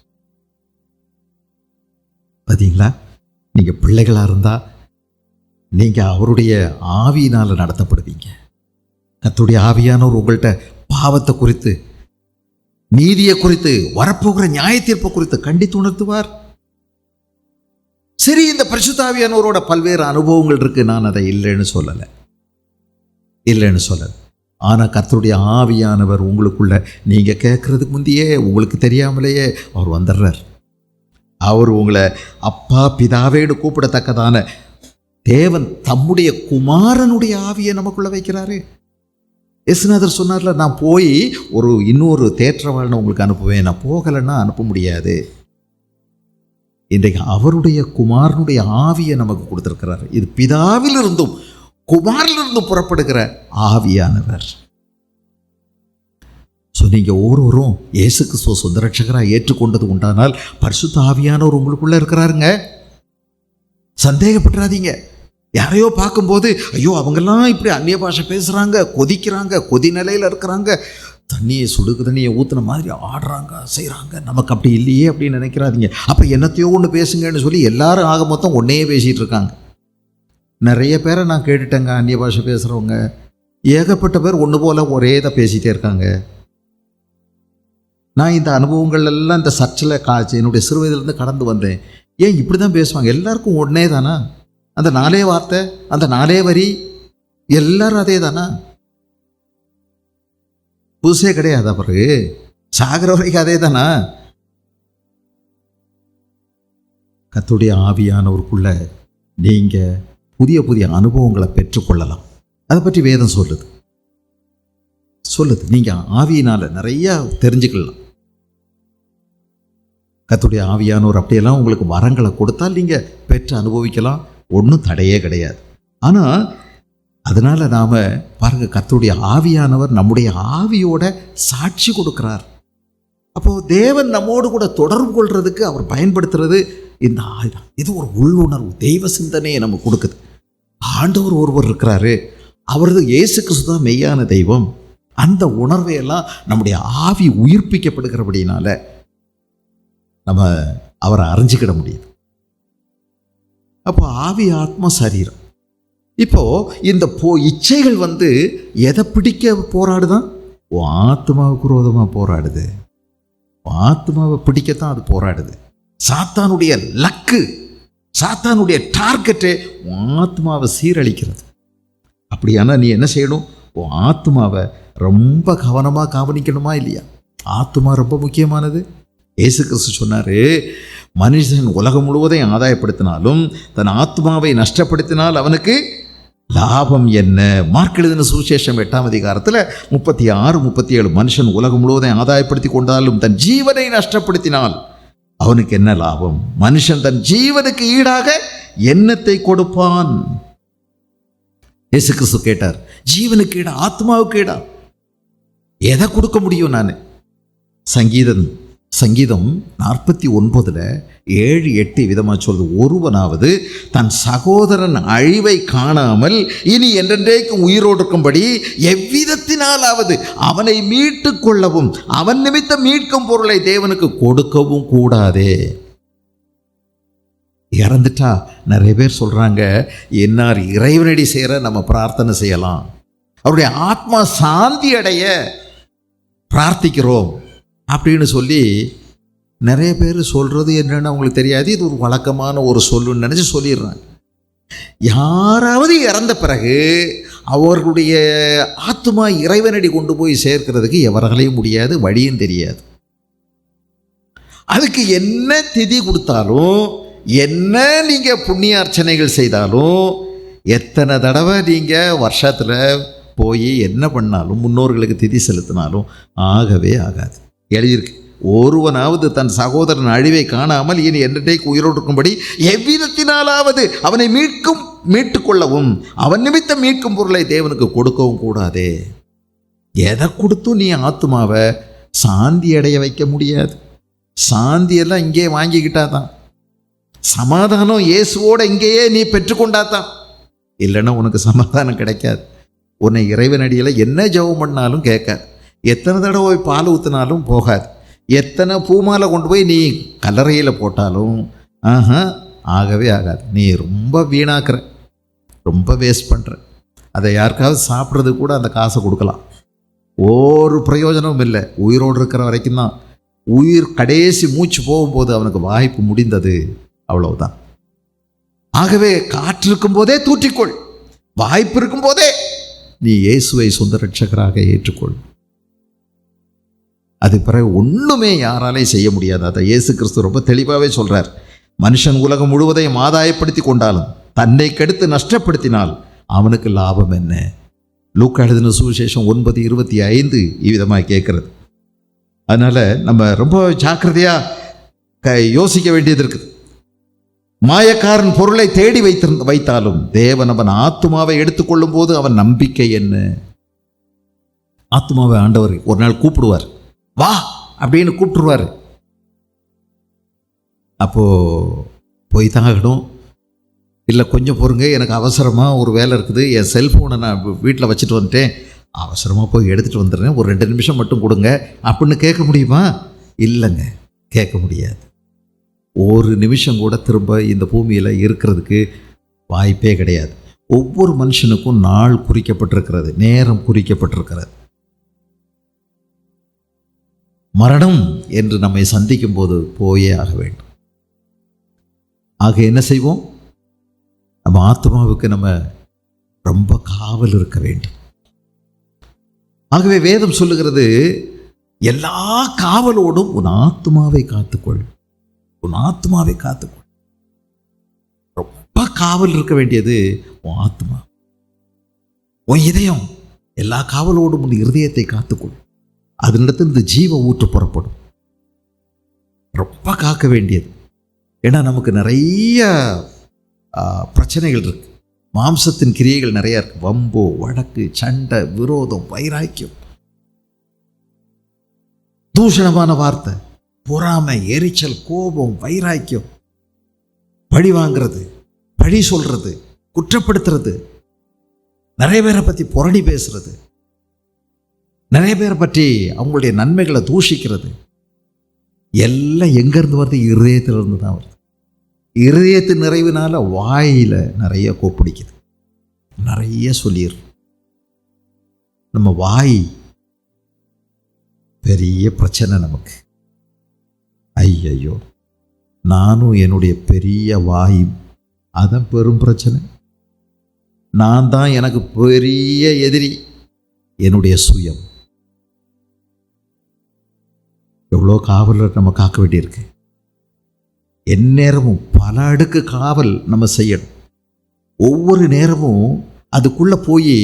பார்த்தீங்களா? நீங்க பிள்ளைகளா இருந்தா நீங்க அவருடைய ஆவியினால நடத்தப்படுவீங்க. கர்த்தருடைய ஆவியானவர் உங்கள்கிட்ட பாவத்தை குறித்து, நீதியை குறித்து, வரப்போகிற நியாய தீர்ப்பை குறித்து கண்டித்து உணர்த்துவார். சரி, இந்த பரிசுத்த ஆவியானவரோட பல்வேறு அனுபவங்கள் இருக்கு, நான் அதை இல்லைன்னு சொல்லலை. ஆனால் கர்த்தருடைய ஆவியானவர் உங்களுக்குள்ள நீங்க கேட்கறதுக்கு முந்தையே உங்களுக்கு தெரியாமலேயே அவர் வந்துடுறார். அவர் உங்களை அப்பா பிதாவேடு கூப்பிடத்தக்கதான தேவன் தம்முடைய குமாரனுடைய ஆவியை நமக்குள்ள வைக்கிறாரு. இயேசுநாதர் சொன்னார்ல, நான் போய் இன்னொரு தேற்றவாளனை உங்களுக்கு அனுப்புவேன், நான் போகலைன்னா அனுப்ப முடியாது. இன்றைக்கு அவருடைய குமாரனுடைய ஆவியை நமக்கு கொடுத்திருக்கிறார். இது பிதாவிலிருந்தும் குமாரிலிருந்தும் புறப்படுகிற ஆவியானவர். ஸோ நீங்கள் ஒவ்வொருவரும் இயேசு கிறிஸ்துவ சொந்த ரட்சகராக ஏற்றுக்கொண்டது உண்டானால் பரிசுத்த ஆவியானவர் உங்களுக்குள்ள இருக்கிறாருங்க. சந்தேகப்பட்டுறாதீங்க. யாரையோ பார்க்கும்போது ஐயோ அவங்கெல்லாம் இப்படி அந்நிய பாஷை பேசுகிறாங்க, கொதிக்கிறாங்க, கொதி நிலையில் இருக்கிறாங்க, தண்ணியை சுடுக்கு தண்ணியை ஊற்றுன மாதிரி ஆடுறாங்க செய்கிறாங்க. நமக்கு அப்படி இல்லையே அப்படின்னு நினைக்கிறாதீங்க. அப்போ என்னத்தையோ ஒன்று பேசுங்கன்னு சொல்லி எல்லாரும் ஆக மொத்தம் ஒன்றே பேசிகிட்டு இருக்காங்க. நிறைய பேரை நான் கேட்டுட்டேங்க, அந்நிய பாஷை பேசுகிறவங்க ஏகப்பட்ட பேர் ஒன்று போல் ஒரே தான் பேசிகிட்டே இருக்காங்க. நான் இந்த அனுபவங்கள் எல்லாம் இந்த சர்ச்சில் என்னுடைய சிறு வயதிலேருந்து கடந்து வந்தேன். ஏன் இப்படி தான் பேசுவாங்க? எல்லாருக்கும் ஒன்றே தானா? அந்த 4 வார்த்தை, அந்த 4 வரி, எல்லாரும் அதே தானா? புதுசே கிடையாது. பிறகு சாகிற வரைக்கும் அதே தானா? கர்த்தருடைய ஆவியானவருக்குள்ள நீங்கள் புதிய புதிய அனுபவங்களை பெற்றுக்கொள்ளலாம். அதை பற்றி வேதம் சொல்லுது. நீங்கள் ஆவியினால் நிறையா தெரிஞ்சுக்கலாம். கர்த்தருடைய ஆவியானவர் அப்படியெல்லாம் உங்களுக்கு வரங்களை கொடுத்தால் நீங்கள் பெற்று அனுபவிக்கலாம். ஒன்றும் தடையே கிடையாது. ஆனால் அதனால் நாம் பாருங்கள், கர்த்தருடைய ஆவியானவர் நம்முடைய ஆவியோட சாட்சி கொடுக்குறார். அப்போது தேவன் நம்மோடு கூட தொடர்பு கொள்றதுக்கு அவர் பயன்படுத்துறது இந்த ஆயுதம். இது ஒரு உள்ளுணர்வு, தெய்வ சிந்தனையை நமக்கு கொடுக்குது. ஆண்டவர் ஒருவர் இருக்கிறாரு, அவரது இயேசு கிறிஸ்து தான் மெய்யான தெய்வம். அந்த உணர்வையெல்லாம் நம்முடைய ஆவி உயிர்ப்பிக்கப்படுகிறபடினால நம்ம அவரை அறிஞ்சிக்கிட முடியுது. அப்போ ஆவி, ஆத்மா, சரீரம். இப்போ இந்த இச்சைகள் எதை பிடிக்க போராடுதான்? ஆத்மாவுக்கு விரோதமாக போராடுது. ஆத்மாவை பிடிக்கத்தான் அது போராடுது. சாத்தானுடைய லக்கு, சாத்தானுடைய டார்கெட்டு ஆத்மாவை சீரழிக்கிறது. அப்படியானா நீ என்ன செய்யணும்? ஆத்மாவை ரொம்ப கவனமாக கவனிக்கணுமா இல்லையா? ஆத்மா ரொம்ப முக்கியமானது. இயேசு கிறிஸ்து சொன்னார், மனுஷன் உலகம் முழுவதையும் ஆதாயப்படுத்தினாலும் தன் ஆத்மாவை நஷ்டப்படுத்தினால் அவனுக்கு லாபம் என்ன? மார்க் எழுதின சுவிசேஷம் 8ஆம் அதிகாரத்தில் 36, 37, மனுஷன் உலகம் முழுவதையும் ஆதாயப்படுத்தி கொண்டாலும் தன் ஜீவனை நஷ்டப்படுத்தினால் அவனுக்கு என்ன லாபம்? மனுஷன் தன் ஜீவனுக்கு ஈடாக என்னத்தை கொடுப்பான்? இயேசு கிறிஸ்து கேட்டார், ஜீவனுக்கு ஈடா, ஆத்மாவுக்கு ஈடா எதை கொடுக்க முடியும்? நான் சங்கீதம் 49, 7, 8 விதமாக சொல்றது, ஒருவனாவது தன் சகோதரன் அழிவை காணாமல் இனி என்றென்றைக்கும் உயிரோடு இருக்கும்படி எவ்விதத்தினாலாவது அவனை மீட்டு கொள்ளவும் அவன் நிமித்தம் மீட்கும் பொருளை தேவனுக்கு கொடுக்கவும் கூடாதே. இறந்துட்டா நிறைய பேர் சொல்றாங்க, என்னார் இறைவனடி சேர நம்ம பிரார்த்தனை செய்யலாம், அவருடைய ஆத்மா சாந்தி அடைய பிரார்த்திக்கிறோம் அப்படின்னு சொல்லி நிறைய பேர் சொல்கிறது என்னென்னு அவங்களுக்கு தெரியாது. இது ஒரு வழக்கமான ஒரு சொல்லுன்னு நினச்சி சொல்லிடுறாங்க. யாராவது இறந்த பிறகு அவர்களுடைய ஆத்மா இறைவனடி கொண்டு போய் சேர்க்கிறதுக்கு எவர்களையும் முடியாது, வழியும் தெரியாது. அதுக்கு என்ன திதி கொடுத்தாலும், என்ன நீங்கள் புண்ணிய அர்ச்சனைகள் செய்தாலும், எத்தனை தடவை நீங்கள் வருஷத்தில் போய் என்ன பண்ணாலும், முன்னோர்களுக்கு திதி செலுத்தினாலும் ஆகவே ஆகாது. எழுதியிருக்கு, ஒருவனாவது தன் சகோதரன் அழிவை காணாமல் இனி என்றைக்கு உயிரோடு இருக்கும்படி எவ்விதத்தினாலாவது அவனை மீட்டு கொள்ளவும் அவன் நிமித்தம் மீட்கும் பொருளை தேவனுக்கு கொடுக்கவும் கூடாதே. எதை கொடுத்தும் நீ ஆத்மாவை சாந்தி அடைய வைக்க முடியாது. சாந்தியெல்லாம் இங்கே வாங்கிக்கிட்டாதான், சமாதானம் இயேசுவோட இங்கேயே நீ பெற்றுக்கொண்டாதான், இல்லைன்னா உனக்கு சமாதானம் கிடைக்காது. உன்னை இறைவனடியில் என்ன ஜெபம் பண்ணாலும் கேட்காது, எத்தனை தடவை பால் ஊற்றினாலும் போகாது, எத்தனை பூமாலை கொண்டு போய் நீ கல்லறையில் போட்டாலும் ஆகவே ஆகாது. நீ ரொம்ப வீணாக்குற, ரொம்ப வேஸ்ட் பண்ணுற. அதை யாருக்காவது சாப்பிட்றது கூட அந்த காசை கொடுக்கலாம், ஒரு பிரயோஜனமும் இல்லை. உயிரோடு இருக்கிற வரைக்கும் தான். உயிர் கடைசி மூச்சு போகும்போது அவனுக்கு வாய்ப்பு முடிந்தது, அவ்வளவுதான். ஆகவே காற்று இருக்கும் போதே தூற்றிக்கொள், வாய்ப்பு இருக்கும் போதே நீ இயேசுவை சொந்த ரட்சகராக ஏற்றுக்கொள். அது பிறகு ஒன்றுமே யாராலையும் செய்ய முடியாது. அதை இயேசு கிறிஸ்து ரொம்ப தெளிவாகவே சொல்கிறார். மனுஷன் உலகம் முழுவதையும் ஆதாயப்படுத்தி கொண்டாலும் தன்னை கெடுத்து நஷ்டப்படுத்தினால் அவனுக்கு லாபம் என்ன? லூக்கா எழுதின சுவிசேஷம் 9:25 இவ்விதமாக கேட்குறது. அதனால் நம்ம ரொம்ப ஜாக்கிரதையாக யோசிக்க வேண்டியது இருக்குது. மாயக்காரன் பொருளை தேடி வைத்தாலும் தேவன் அவன் ஆத்துமாவை எடுத்துக்கொள்ளும் போது அவன் நம்பிக்கை என்ன? ஆத்துமாவை ஆண்டவர் ஒரு நாள் கூப்பிடுவார், வா அப்படின்னு கூப்பிட்டுருவார். அப்போ போய் தாகணும், இல்லை கொஞ்சம் பொறுங்க, எனக்கு அவசரமாக ஒரு வேலை இருக்குது, என் செல்ஃபோனை நான் வீட்டில் வச்சுட்டு வந்துட்டேன், அவசரமாக போய் எடுத்துகிட்டு வந்துடுறேன், ஒரு 2 நிமிஷம் மட்டும் கொடுங்க அப்படின்னு கேட்க முடியுமா? இல்லைங்க, கேட்க முடியாது. ஒரு நிமிஷம் கூட திரும்ப இந்த பூமியில் இருக்கிறதுக்கு வாய்ப்பே கிடையாது. ஒவ்வொரு மனுஷனுக்கும் நாள் குறிக்கப்பட்டிருக்கிறது, நேரம் குறிக்கப்பட்டிருக்கிறது. மரணம் என்று நம்மை சந்திக்கும் போது போயே ஆக வேண்டும். ஆக என்ன செய்வோம்? நம்ம ஆத்மாவுக்கு நம்ம ரொம்ப காவல் இருக்க வேண்டும். ஆகவே வேதம் சொல்லுகிறது, எல்லா காவலோடும் உன் ஆத்மாவை காத்துக்கொள், உன் ஆத்மாவை காத்துக்கொள். ரொம்ப காவல் இருக்க வேண்டியது உன் ஆத்மா, உன் இதயம். எல்லா காவலோடும் உன் இருதயத்தை காத்துக்கொள். அதனிடத்தில் இந்த ஜீவ ஊற்று புறப்படும். ரொம்ப காக்க வேண்டியது. ஏன்னா நமக்கு நிறைய பிரச்சனைகள் இருக்கு, மாம்சத்தின் கிரியைகள் நிறைய இருக்கு. வம்பு, வழக்கு, சண்டை, விரோதம், வைராக்கியம், தூஷணமான வார்த்தை, பொறாமை, எரிச்சல், கோபம், வைராக்கியம், பழி வாங்கிறது, பழி சொல்றது, குற்றப்படுத்துறது, நிறைய பேரை பற்றி புரணி பேசுறது, நிறைய பேரை பற்றி அவங்களுடைய நன்மைகளை தூஷிக்கிறது, எல்லாம் எங்கேருந்து வருது? இருதயத்திலிருந்து தான் வருது. இருதயத்து நிறைவினால வாயில் நிறைய கோப்பிடிக்குது, நிறைய சொல்லிடுறோம். நம்ம வாய் பெரிய பிரச்சனை நமக்கு. ஐயையோ, நானும் என்னுடைய பெரிய வாய், அதான் பெரும் பிரச்சனை. நான் தான் எனக்கு பெரிய எதிரி, என்னுடைய சுயம். எவ்வளோ காவல் நம்ம காக்க வேண்டியிருக்கு. எந்நேரமும் பல அடுக்கு காவல் நம்ம செய்யணும். ஒவ்வொரு நேரமும் அதுக்குள்ளே போய்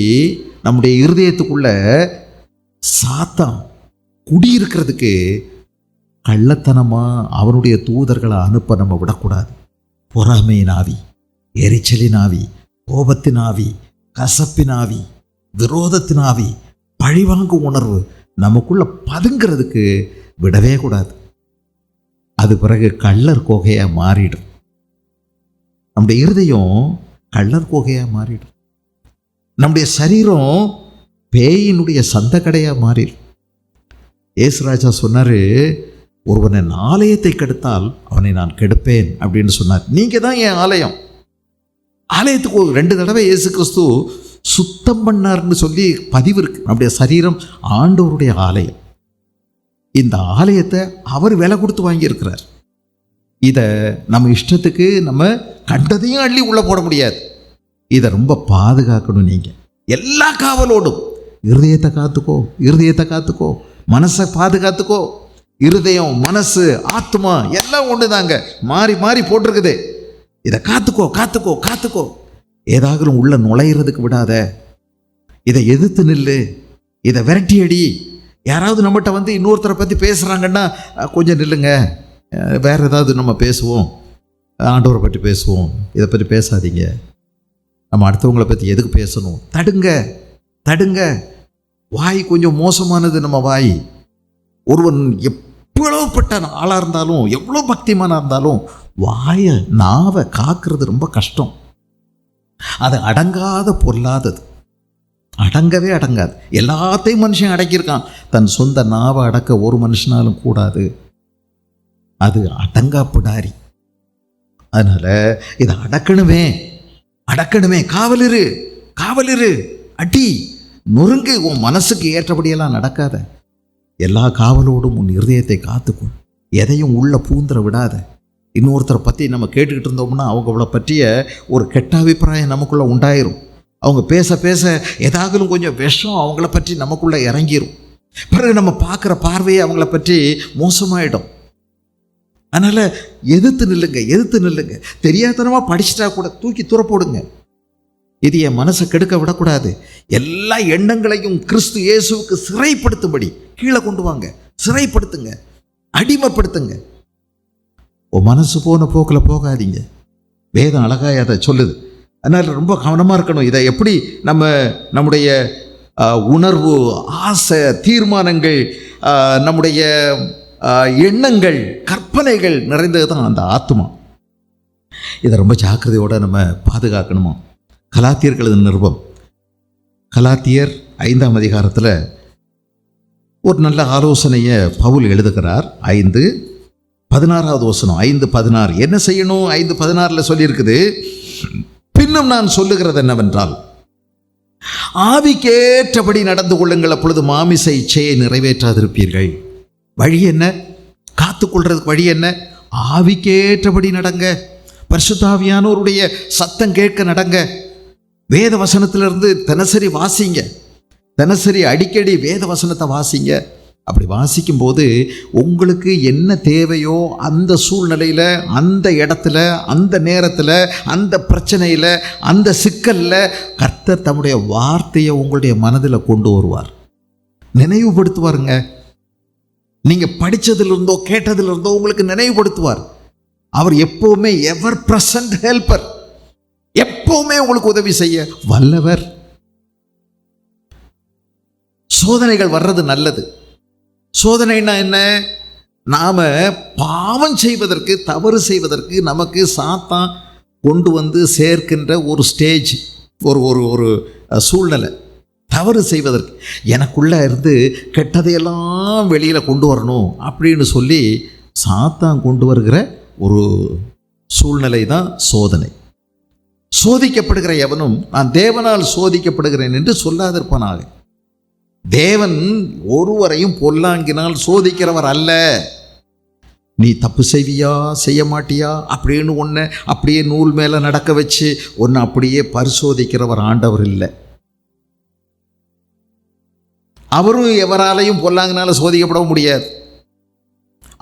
நம்முடைய இருதயத்துக்குள்ள சாத்தான் குடியிருக்கிறதுக்கு கள்ளத்தனமாக அவனுடைய தூதர்களை அனுப்ப நம்ம விடக்கூடாது. பொறாமையின் ஆவி, எரிச்சலின் ஆவி, கோபத்தின் ஆவி, கசப்பின் ஆவி, விரோதத்தின் ஆவி, பழிவாங்கும் உணர்வு நமக்குள்ள பதுங்கிறதுக்கு விடவே கூடாது. அது பிறகு கள்ளர் கோகையாக மாறிடும். நம்முடைய இருதயம் கள்ளர் கோகையாக மாறிடும். நம்முடைய சரீரம் பேயினுடைய சந்தக்கடையாக மாறிடும். ஏசுராஜா சொன்னார், ஒருவன் என் ஆலயத்தை கெடுத்தால் அவனை நான் கெடுப்பேன் அப்படின்னு சொன்னார். நீங்கள் தான் என் ஆலயம். ஆலயத்துக்கு 2 தடவை இயேசு கிறிஸ்து சுத்தம் பண்ணார்னு சொல்லி பதிவு இருக்கு. நம்முடைய சரீரம் ஆண்டவருடைய ஆலயம். இந்த ஆலயத்தை அவர் விலை கொடுத்து வாங்கியிருக்கிறார். இதை நம்ம இஷ்டத்துக்கு நம்ம கண்டதையும் அள்ளி உள்ளே போட முடியாது. இதை ரொம்ப பாதுகாக்கணும். நீங்கள் எல்லா காவலோடும் இருதயத்தை காத்துக்கோ, இருதயத்தை காத்துக்கோ, மனசை பாதுகாத்துக்கோ. இருதயம், மனசு, ஆத்மா எல்லாம் ஒன்று தாங்க, மாறி மாறி போட்டிருக்குது. இதை காத்துக்கோ, காத்துக்கோ, காத்துக்கோ. ஏதாவது உள்ள நுழையிறதுக்கு விடாத. இதை எதிர்த்து நில்லு, இதை விரட்டி அடி. யாராவது நம்மகிட்ட வந்து இன்னொருத்தரை பற்றி பேசுகிறாங்கன்னா கொஞ்சம் நில்லுங்க, வேறு ஏதாவது நம்ம பேசுவோம், ஆண்டவரை பற்றி பேசுவோம், இதை பற்றி பேசாதீங்க. நம்ம அடுத்தவங்களை பற்றி எதுக்கு பேசணும்? தடுங்க, தடுங்க. வாய் கொஞ்சம் மோசமானது நம்ம வாய். ஒருவன் எவ்வளோப்பட்ட ஆளாக இருந்தாலும், எவ்வளோ பக்திமானாக இருந்தாலும் வாயை, நாவை காக்கிறது ரொம்ப கஷ்டம். அது அடங்காத பொல்லாதது, அடங்கவே அடங்காது. எல்லாத்தையும் மனுஷன் அடக்கியிருக்கான், தன் சொந்த நாவை அடக்க ஒரு மனுஷனாலும் கூடாது. அது அடங்கா பிடாரி. அதனால இதை அடக்கணுமே, அடக்கணுமே. காவலிரு, காவலிரு, அடி, நொறுங்கு. உன் மனசுக்கு ஏற்றபடியெல்லாம் நடக்காத. எல்லா காவலோடும் உன் இருதயத்தை காத்துக்கொள். எதையும் உள்ள பூந்துற விடாத. இன்னொருத்தரை பற்றி நம்ம கேட்டுக்கிட்டு இருந்தோம்னா அவங்கள பற்றிய ஒரு கெட்ட அபிப்பிராயம் நமக்குள்ளே உண்டாயிரும். அவங்க பேச பேச ஏதாவது கொஞ்சம் விஷம் அவங்கள பற்றி நமக்குள்ளே இறங்கிடும். பிறகு நம்ம பார்க்குற பார்வையை அவங்கள பற்றி மோசமாயிடும். அதனால் எதிர்த்து நில்லுங்க, எதிர்த்து நில்லுங்க. தெரியாதனமாக படிச்சுட்டா கூட தூக்கி தூர போடுங்க. இது என் மனசை கெடுக்க விடக்கூடாது. எல்லா எண்ணங்களையும் கிறிஸ்து இயேசுவுக்கு சிறைப்படுத்தும்படி கீழே கொண்டு வாங்க. சிறைப்படுத்துங்க, அடிமைப்படுத்துங்க. உன் மனசு போன போக்கில் போகாதீங்க. வேதம் அழகாய் அதை சொல்லுது. அதனால் ரொம்ப கவனமாக இருக்கணும். இதை எப்படி நம்முடைய உணர்வு, ஆசை, தீர்மானங்கள், நம்முடைய எண்ணங்கள், கற்பனைகள் நிறைந்தது தான் அந்த ஆத்மா. இதை ரொம்ப ஜாக்கிரதையோடு நம்ம பாதுகாக்கணுமா. கலாத்தியர்கள் நிருபம் கலாத்தியர் 5ஆம் அதிகாரத்தில் ஒரு நல்ல ஆலோசனையை பவுல் எழுதுகிறார். 5:16 வசனம். 5:16 என்ன செய்யணும்? 5:16 சொல்லியிருக்குது, பின்னும் நான் சொல்லுகிறது என்னவென்றால், ஆவிக்கேற்றபடி நடந்து கொள்ளுங்கள், அப்பொழுது மாமிச இச்சையை நிறைவேற்றாதிருப்பீர்கள். வழி என்ன? காத்துக்கொள்றதுக்கு வழி என்ன? ஆவிக்கேற்றபடி நடங்க. பரிசுத்த ஆவியானவருடைய சத்தம் கேட்க நடங்க. வேத வசனத்திலிருந்து தினசரி வாசிங்க. தினசரி அடிக்கடி வேத வசனத்தை வாசிங்க. அப்படி வாசிக்கும் போது உங்களுக்கு என்ன தேவையோ அந்த சூழ்நிலையில், அந்த இடத்துல, அந்த நேரத்தில், அந்த பிரச்சனையில், அந்த சிக்கலில் கர்த்தர் தம்முடைய வார்த்தையை உங்களுடைய மனதில் கொண்டு வருவார், நினைவுபடுத்துவாருங்க. நீங்கள் படித்ததிலிருந்தோ கேட்டதிலிருந்தோ உங்களுக்கு நினைவுபடுத்துவார். அவர் எப்போவுமே எவர் பிரசன்ட் ஹெல்பர், எப்பவுமே உங்களுக்கு உதவி செய்ய வல்லவர். சோதனைகள் வர்றது நல்லது. சோதனைனா என்ன? நாம பாவம் செய்வதற்கு, தவறு செய்வதற்கு நமக்கு சாத்தான் கொண்டு வந்து சேர்க்கின்ற ஒரு ஸ்டேஜ், ஒரு ஒரு ஒரு சூழ்நிலை. தவறு செய்வதற்கு எனக்குள்ள இருந்து கெட்டதையெல்லாம் வெளியில் கொண்டு வரணும் அப்படின்னு சொல்லி சாத்தான் கொண்டு வருகிற ஒரு சூழ்நிலை தான் சோதனை. சோதிக்கப்படுகிற எவனும் நான் தேவனால் சோதிக்கப்படுகிறேன் என்று சொல்லாதிருப்பானாக. தேவன் ஒருவரையும் பொல்லாங்கினால் சோதிக்கிறவர் அல்ல. நீ தப்பு செய்வியா செய்ய மாட்டியா அப்படின்னு ஒன்று அப்படியே நூல் மேலே நடக்க வச்சு ஒன்று அப்படியே பரிசோதிக்கிறவர் ஆண்டவர் இல்லை. அவரும் எவராலையும் பொல்லாங்கினால சோதிக்கப்பட முடியாது.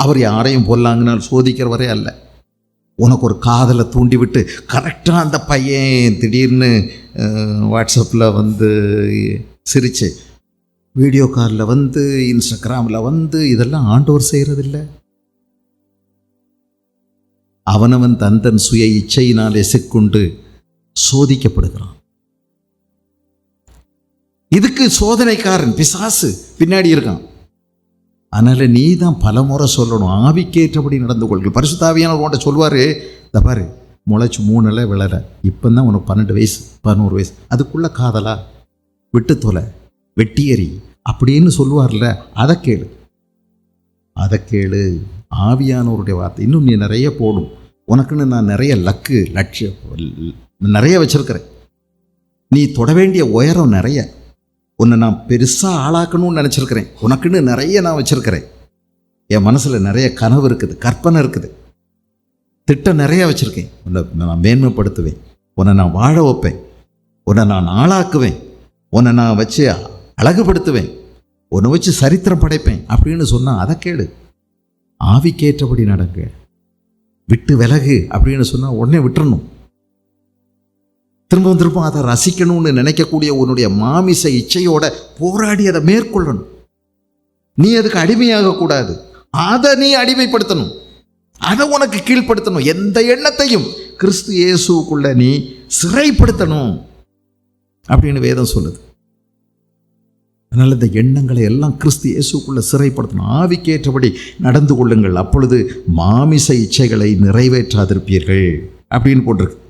அவர் யாரையும் பொல்லாங்கினால் சோதிக்கிறவரே அல்ல. உனக்கு ஒரு காதலை தூண்டிவிட்டு கரெக்டாக அந்த பையன் திடீர்னு வாட்ஸ்அப்பில் வந்து சிரிச்சு, வீடியோ காலில் வந்து, இன்ஸ்டாகிராமில் வந்து, இதெல்லாம் ஆண்டவர் செய்கிறதில்லை. அவனவன் தன் சுய இச்சையினாலே சிக்கொண்டு சோதிக்கப்படுகிறான். இதுக்கு சோதனைக்காரன் பிசாசு பின்னாடி இருக்கான். அதனால் நீ தான் பல முறை சொல்லணும், ஆவிக்கேற்றபடி நடந்து கொள்கள். பரிசுத்த ஆவியானவர் உன்கிட்ட சொல்வார், இந்த பாரு முளைச்சி 3 இலை விளை, இப்போ தான் உனக்கு 12 வயசு 11 வயசு, அதுக்குள்ளே காதலா, விட்டு தொலை, வெட்டியறி அப்படின்னு சொல்லுவார்ல, அதை கேளு, அதை கேளு. ஆவியானவருடைய வார்த்தை இன்னும் நீ நிறைய போடும். உனக்குன்னு நான் நிறைய லட்சியம் நிறைய வச்சிருக்கிறேன். நீ தொட வேண்டிய உயரம் நிறைய. உன்னை நான் பெருசாக ஆளாக்கணும்னு நினச்சிருக்கிறேன். உனக்குன்னு நிறைய நான் வச்சுருக்கிறேன். என் மனசில் நிறைய கனவு இருக்குது, கற்பனை இருக்குது, திட்டம் நிறைய வச்சுருக்கேன். உன்னை நான் மேன்மைப்படுத்துவேன், உன்னை நான் வாழ வைப்பேன், உன்னை நான் ஆளாக்குவேன், உன்னை நான் வச்சு அழகுபடுத்துவேன், உன்னை வச்சு சரித்திரம் படைப்பேன் அப்படின்னு சொன்னால் அதை கேளு. ஆவிக்கேற்றபடி நடங்க. விட்டு விலகு அப்படின்னு சொன்னால் உடனே விட்டுறணும். திரும்ப அதை ரசிக்கணும்னு நினைக்கக்கூடிய உன்னுடைய மாமிச இச்சையோட போராடி அதை மேற்கொள்ளணும். நீ அதுக்கு அடிமையாக கூடாது. அதை நீ அடிமைப்படுத்தணும், அதை உனக்கு கீழ்ப்படுத்தணும். எந்த எண்ணத்தையும் கிறிஸ்து இயேசுக்குள்ள நீ சிறைப்படுத்தணும் அப்படின்னு வேதம் சொல்லுது. அதனால் இந்த எண்ணங்களை எல்லாம் கிறிஸ்து இயேசுக்குள்ள சிறைப்படுத்தணும். ஆவிக்கேற்றபடி நடந்து கொள்ளுங்கள், அப்பொழுது மாமிச இச்சைகளை நிறைவேற்றாதிருப்பீர்கள் அப்படின்னு போட்டிருக்கு.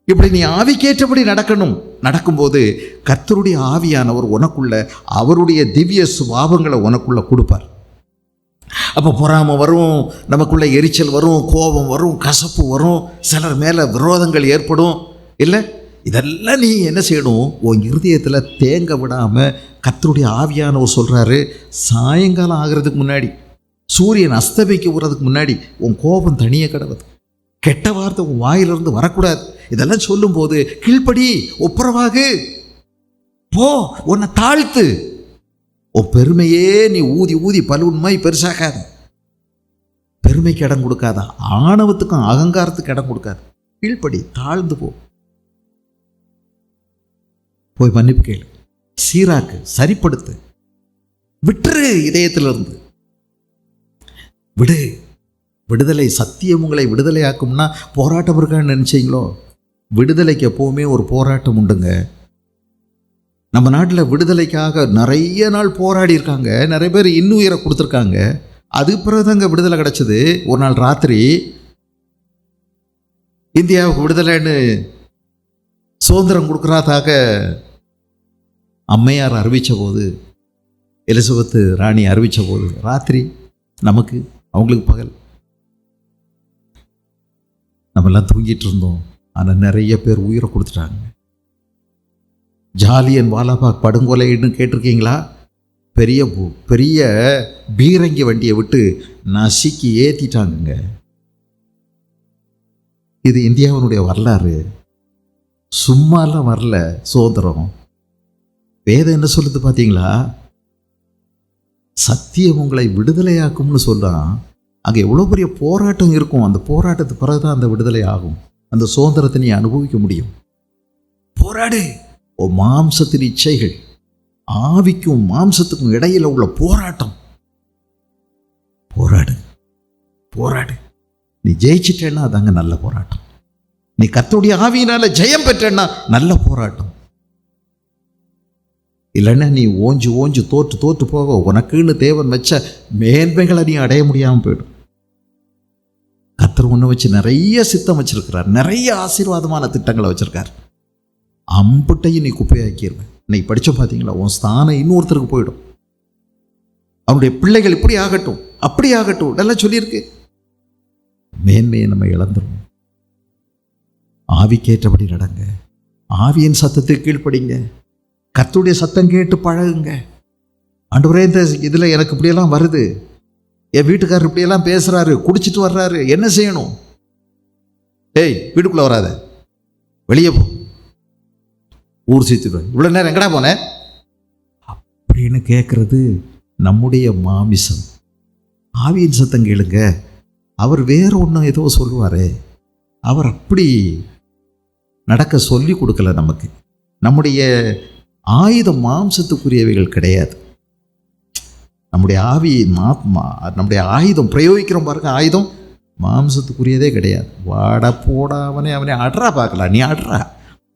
இப்படி நீ ஆவிக்கேற்றபடி நடக்கணும். நடக்கும்போது கர்த்தருடைய ஆவியானவர் உனக்குள்ள அவருடைய திவ்ய சுபாவங்களை உனக்குள்ள கொடுப்பார். அப்போ பொறாமை வரும், நமக்குள்ள எரிச்சல் வரும், கோபம் வரும், கசப்பு வரும், சிலர் மேலே விரோதங்கள் ஏற்படும். இல்லை, இதெல்லாம் நீ என்ன செய்யணும்? உன் இருதயத்தில் தேங்க விடாமல் கர்த்தருடைய ஆவியானவர் சொல்கிறாரு, சாயங்காலம் ஆகிறதுக்கு முன்னாடி, சூரியன் அஸ்தமிக்க விடுறதுக்கு முன்னாடி உன் கோபம் தனிய கிடவுது, கெட்ட வார்த்தை உன் வாயிலிருந்து வரக்கூடாது. இதெல்லாம் சொல்லும்போது கீழ்ப்படி, ஒப்புரவாகு, போ, உன்னை தாழ்த்து. உன் பெருமையே நீ ஊதி ஊதி பலூன்மாய் பெருசாக்காத. பெருமைக்கு இடம் கொடுக்காத, ஆணவத்துக்கும் அகங்காரத்துக்கு இடம் கொடுக்காது. கீழ்ப்படி, தாழ்ந்து போ, போய் மன்னிப்பு கேளு, சீராக்கு, சரிப்படுத்து, விட்டுரு, இதயத்திலிருந்து விடு. விடுதலை சத்தியம் உங்களை விடுதலை ஆக்கும்னா போராட்டம் இருக்கான்னு நினச்சிங்களோ? விடுதலைக்கு எப்போவுமே ஒரு போராட்டம் உண்டுங்க. நம்ம நாட்டில் விடுதலைக்காக நிறைய நாள் போராடி இருக்காங்க. நிறைய பேர் இன்னுயிரை கொடுத்துருக்காங்க. அதுக்கு பிறகுதாங்க விடுதலை கிடச்சிது. ஒரு நாள் ராத்திரி இந்தியாவுக்கு விடுதலைன்னு சுதந்திரம் கொடுக்குறாதாக அம்மையார் அறிவித்த போது, எலிசபெத்து ராணி அறிவித்த போது ராத்திரி, நமக்கு அவங்களுக்கு பகல். நம்மெல்லாம் தூங்கிட்டு இருந்தோம். ஆனால் நிறைய பேர் உயிரை கொடுத்துட்டாங்க. ஜாலியன் வாலாபாக் படுகொலைன்னு கேட்டிருக்கீங்களா? பெரிய பெரிய பீரங்கி வண்டியை விட்டு நசுக்கி ஏற்றிட்டாங்க. இது இந்தியாவினுடைய வரலாறு. சும்மாலாம் வரல சுதந்திரம். வேதம் என்ன சொல்லுது பார்த்தீங்களா? சத்தியம் உங்களை விடுதலையாக்கும்னு சொன்னால் அங்கே எவ்வளோ பெரிய போராட்டம் இருக்கும். அந்த போராட்டத்துக்கு பிறகுதான் அந்த விடுதலை ஆகும். அந்த சுதந்திரத்தை நீ அனுபவிக்க முடியும். போராடு. மாம்சத்தின் இச்சைகள், ஆவிக்கும் மாம்சத்துக்கும் இடையில உள்ள போராட்டம். போராடு, போராடு. நீ ஜெயிச்சிட்டேன்னா அதாங்க நல்ல போராட்டம். நீ கர்த்தருடைய ஆவியினால ஜெயம் பெற்றேன்னா நல்ல போராட்டம். இல்லைன்னா நீ ஓஞ்சு ஓஞ்சு தோற்று போக உனக்குன்னு தேவன் வச்ச மேன்மைகளை நீ அடைய முடியாமல் போயிடும். கர்த்தர் ஒன்று வச்சு நிறைய சித்தம் வச்சிருக்கிறார், நிறைய ஆசீர்வாதமான திட்டங்களை வச்சிருக்கார். அம்புட்டையும் நீ குப்பையாக்கிடுவேன். இன்னைக்கு படிச்ச பார்த்தீங்களா? உன் ஸ்தானம் இன்னொருத்தருக்கு போயிடும். அவனுடைய பிள்ளைகள் இப்படி ஆகட்டும் அப்படி ஆகட்டும் நல்லா சொல்லியிருக்கு. மேன்மையை நம்ம இழந்துடும். ஆவிக்கேற்றபடி நடங்க. ஆவியின் சத்தத்தை கீழ்ப்படிங்க. கர்த்தருடைய சத்தம் கேட்டு பழகுங்க. ஆண்டவரே, இந்த இதில் எனக்கு இப்படியெல்லாம் வருது, என் வீட்டுக்காரர் இப்படியெல்லாம் பேசுகிறாரு, குடிச்சிட்டு வர்றாரு, என்ன செய்யணும்? ஏய், வீட்டுக்குள்ளே வராத, வெளியே போ, ஊர் சீத்துடுவேன், இவ்வளோ நேரம் எங்கடா போனேன் அப்படின்னு கேட்குறது நம்முடைய மாமிசம். ஆவியின் சத்தம் கேளுங்க. அவர் வேற ஒன்றும் ஏதோ சொல்லுவார். அவர் அப்படி நடக்க சொல்லி கொடுக்கல நமக்கு. நம்முடைய ஆயுதம் மாம்சத்துக்குரியவைகள் கிடையாது. நம்முடைய நம்முடைய ஆயுதம் பிரயோகிக்கிறோம் பாருங்க, ஆயுதம் மாம்சத்துக்குரியதே கிடையாது. வாட போடா, அவனை ஆடுறா பார்க்கலாம், நீ ஆடுறா,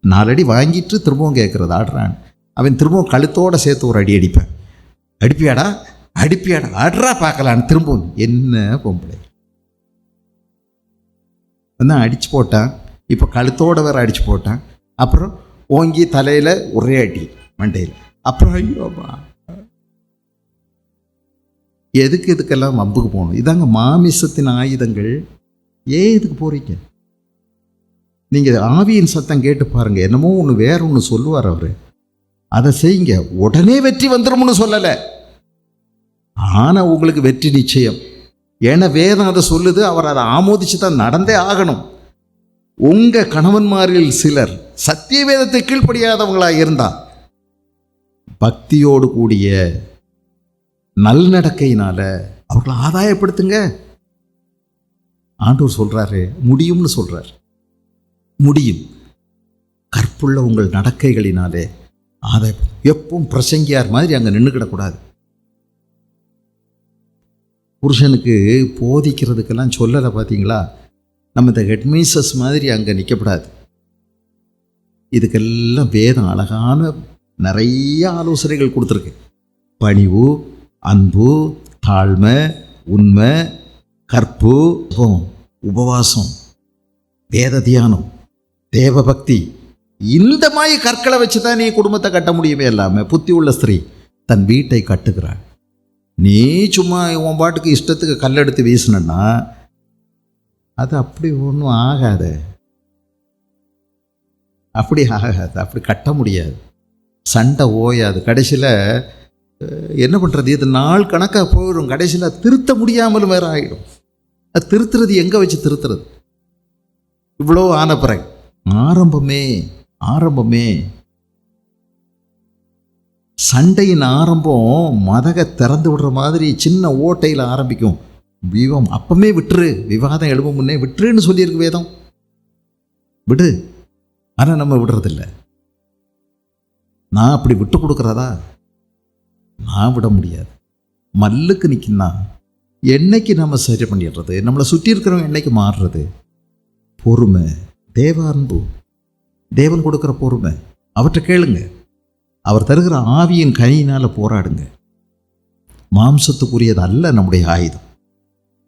4 அடி வாங்கிட்டு திரும்பவும் கேட்குறது ஆடுறான். அவன் திரும்பவும் கழுத்தோடு சேர்த்து ஒரு அடி அடிப்பேன். அடிப்பியாடா ஆடுறா பார்க்கலான்னு திரும்பவும். என்ன பொம்பளை தான் அடிச்சு போட்டான், இப்போ கழுத்தோடு வேற அடிச்சு போட்டான். அப்புறம் ஓங்கி தலையில் ஒரே அடி மண்டையில். அப்புறம் ஐயோப்பா, இதுக்கெல்லாம் வம்புக்கு போகணும்? இதாங்க மாமிசத்தின் ஆயுதங்கள். ஏன் இதுக்கு போறீங்க? நீங்கள் ஆவியின் சத்தம் கேட்டு பாருங்கள். என்னமோ ஒன்று வேற ஒன்று சொல்லுவார் அவர், அதை செய்யுங்க, உடனே வெற்றி வந்துடும்னு சொல்லலை. ஆனால் உங்களுக்கு வெற்றி நிச்சயம். ஏன்னா வேதம் அதை சொல்லுது. அவர் அதை ஆமோதிச்சு தான் நடந்தே ஆகணும். உங்கள் கணவன்மாரில் சிலர் சத்திய வேதத்தை கீழ்ப்படியாதவங்களாக இருந்தால் பக்தியோடு கூடிய நல்நடக்கையினால அவர்களை ஆதாயப்படுத்துங்க. ஆண்டவர் சொல்கிறாரு, முடியும்னு சொல்கிறார். முடியும். கற்புள்ள உங்கள் நடக்கைகளினாலே ஆதாயம். எப்பவும் பிரசங்கியார் மாதிரி அங்கே நின்றுக்கிடக்கூடாது. புருஷனுக்கு போதிக்கிறதுக்கெல்லாம் சொல்லலை பார்த்தீங்களா? நம்ம இந்த ஹெட்மிஸ்டர்ஸ் மாதிரி அங்கே நிற்கக்கூடாது. இதுக்கெல்லாம் வேதம் அழகான நிறைய ஆலோசனைகள் கொடுத்துருக்கு. பணிவு, அன்பு, தாழ்மை, உண்மை, கற்பு, உபவாசம், வேத தியானம், தேவபக்தி, இந்த மாதிரி கற்களை வச்சு தான் நீ குடும்பத்தை கட்ட முடியுமே. எல்லாமே புத்தி உள்ள ஸ்திரீ தன் வீட்டை கட்டுகிறாள். நீ சும்மா உன் பாட்டுக்கு இஷ்டத்துக்கு கல்லெடுத்து வீசினா அது அப்படி ஒன்றும் ஆகாது. அப்படி ஆகாது, அப்படி கட்ட முடியாது. சண்டை ஓயாது. கடைசியில் என்ன பண்ணுறது? இது நாள் கணக்காக போயிடும். கடைசியில் திருத்த முடியாமலும் வேறு ஆகிடும். அது திருத்துறது எங்கே வச்சு திருத்துறது? இவ்வளோ ஆன பிறகு ஆரம்பமே சண்டையின் ஆரம்பம் மதக திறந்து விடுற மாதிரி சின்ன ஓட்டையில் ஆரம்பிக்கும். அப்பமே விட்டுரு, விவாதம் எழுப முன்னே விட்டுருன்னு சொல்லியிருக்கு வேதம். விடு. ஆனால் நம்ம விடுறதில்லை. நான் அப்படி விட்டு கொடுக்குறதா? நான் விட முடியாது. மல்லுக்கு நிற்கினா என்னைக்கு நம்ம சரி பண்ணிடுறது? நம்மளை சுற்றி இருக்கிறவங்க என்னைக்கு மாறுறது? பொறுமை, தேவ அன்பு, தேவன் கொடுக்குற பொறுமை, அவற்றை கேளுங்க. அவர் தருகிற ஆவியின் கனியினால் போராடுங்க. மாம்சத்துக்குரியது அல்ல நம்முடைய ஆயுதம்.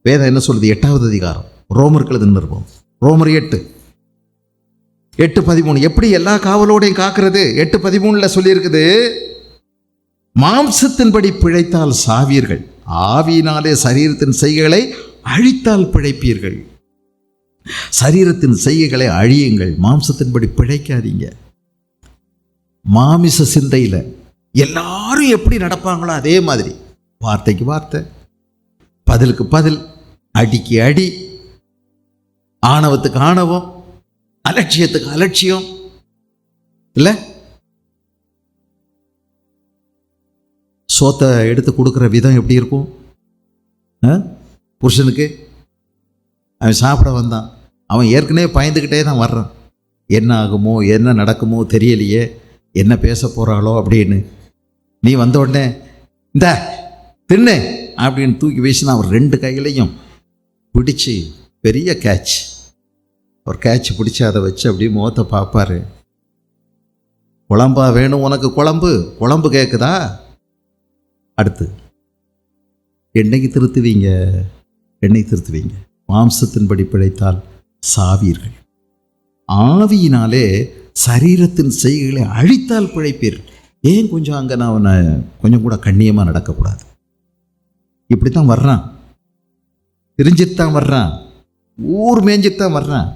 வேதம் என்ன சொல்லுது? 8வது அதிகாரம் ரோமர்கள் நிருபம், ரோமர் 8:13. எப்படி எல்லா காவலோடையும் காக்கிறது? 8:13 சொல்லியிருக்குது. மாம்சத்தின்படி பிழைத்தால் சாவீர்கள், ஆவியினாலே சரீரத்தின் செய்கைகளை அழித்தால் பிழைப்பீர்கள். சரீரத்தின் செய்கைகளை அழியுங்கள், மாம்சத்தின்படி பிழைக்காதீங்க. மாமிச சிந்தையில் எல்லாரும் எப்படி நடப்பாங்களோ அதே மாதிரி, வார்த்தைக்கு வார்த்தை, பதிலுக்கு பதில், அடிக்கு அடி, ஆணவத்துக்கு ஆணவம், அலட்சியத்துக்கு அலட்சியம். இல்லை, சோத்தை எடுத்து கொடுக்குற விதம் எப்படி இருக்கும்? புருஷனுக்கு அவன் சாப்பிட வந்தான், அவன் ஏற்கனவே பயந்துக்கிட்டே தான் வர்றான். என்ன ஆகுமோ என்ன நடக்குமோ தெரியலையே, என்ன பேச போகிறாளோ அப்படின்னு. நீ வந்த உடனே இந்த தின்னு அப்படின்னு தூக்கி வீசினா அவர் 2 கையிலையும் பிடிச்சி பெரிய கேட்ச், ஒரு கேட்ச் பிடிச்சி அதை வச்சு அப்படியே முகத்தை பார்ப்பார். குழம்பா வேணும் உனக்கு? குழம்பு கேட்குதா? அடுத்து என்னைக்கு திருத்துவீங்க? மாம்சத்தின்படி பிழைத்தால் சாவீர்கள், ஆவியினாலே சரீரத்தின் செய்கைகளை அழித்தால் பிழைப்பீர்கள். ஏன் கொஞ்சம் அங்கே நான் கொஞ்சம் கூட கண்ணியமாக நடக்கக்கூடாது? இப்படித்தான் வர்றான், தெரிஞ்சித்தான் வர்றான், ஊர் மேஞ்சித்தான் வர்றான்.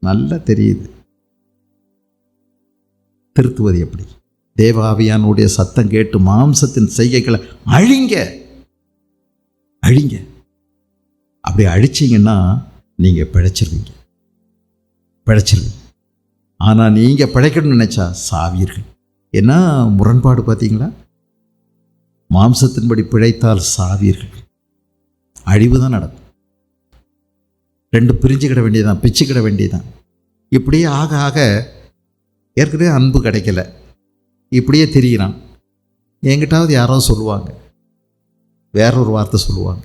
நல்லா தெரியுது. திருத்துவது எப்படி? தேவாவியானுடைய சத்தம் கேட்டு மாம்சத்தின் செய்கைகளை அழிங்க. அப்படி அழிச்சிங்கன்னா நீங்கள் பிழைச்சிருவீங்க. ஆனால் நீங்கள் பிழைக்கணும்னு நினச்சா சாவீர்கள். என்ன முரண்பாடு பார்த்தீங்களா? மாம்சத்தின்படி பிழைத்தால் சாவீர்கள், அழிவு தான் நடக்கும். 2 பிரிஞ்சுக்கிட வேண்டியதான், பிச்சுக்கிட வேண்டியதான். இப்படியே ஆக ஆக ஏற்கனவே அன்பு கிடைக்கல, இப்படியே தெரிகிறான். என்கிட்டாவது யாரோ சொல்லுவாங்க, வேறொரு வார்த்தை சொல்லுவாங்க,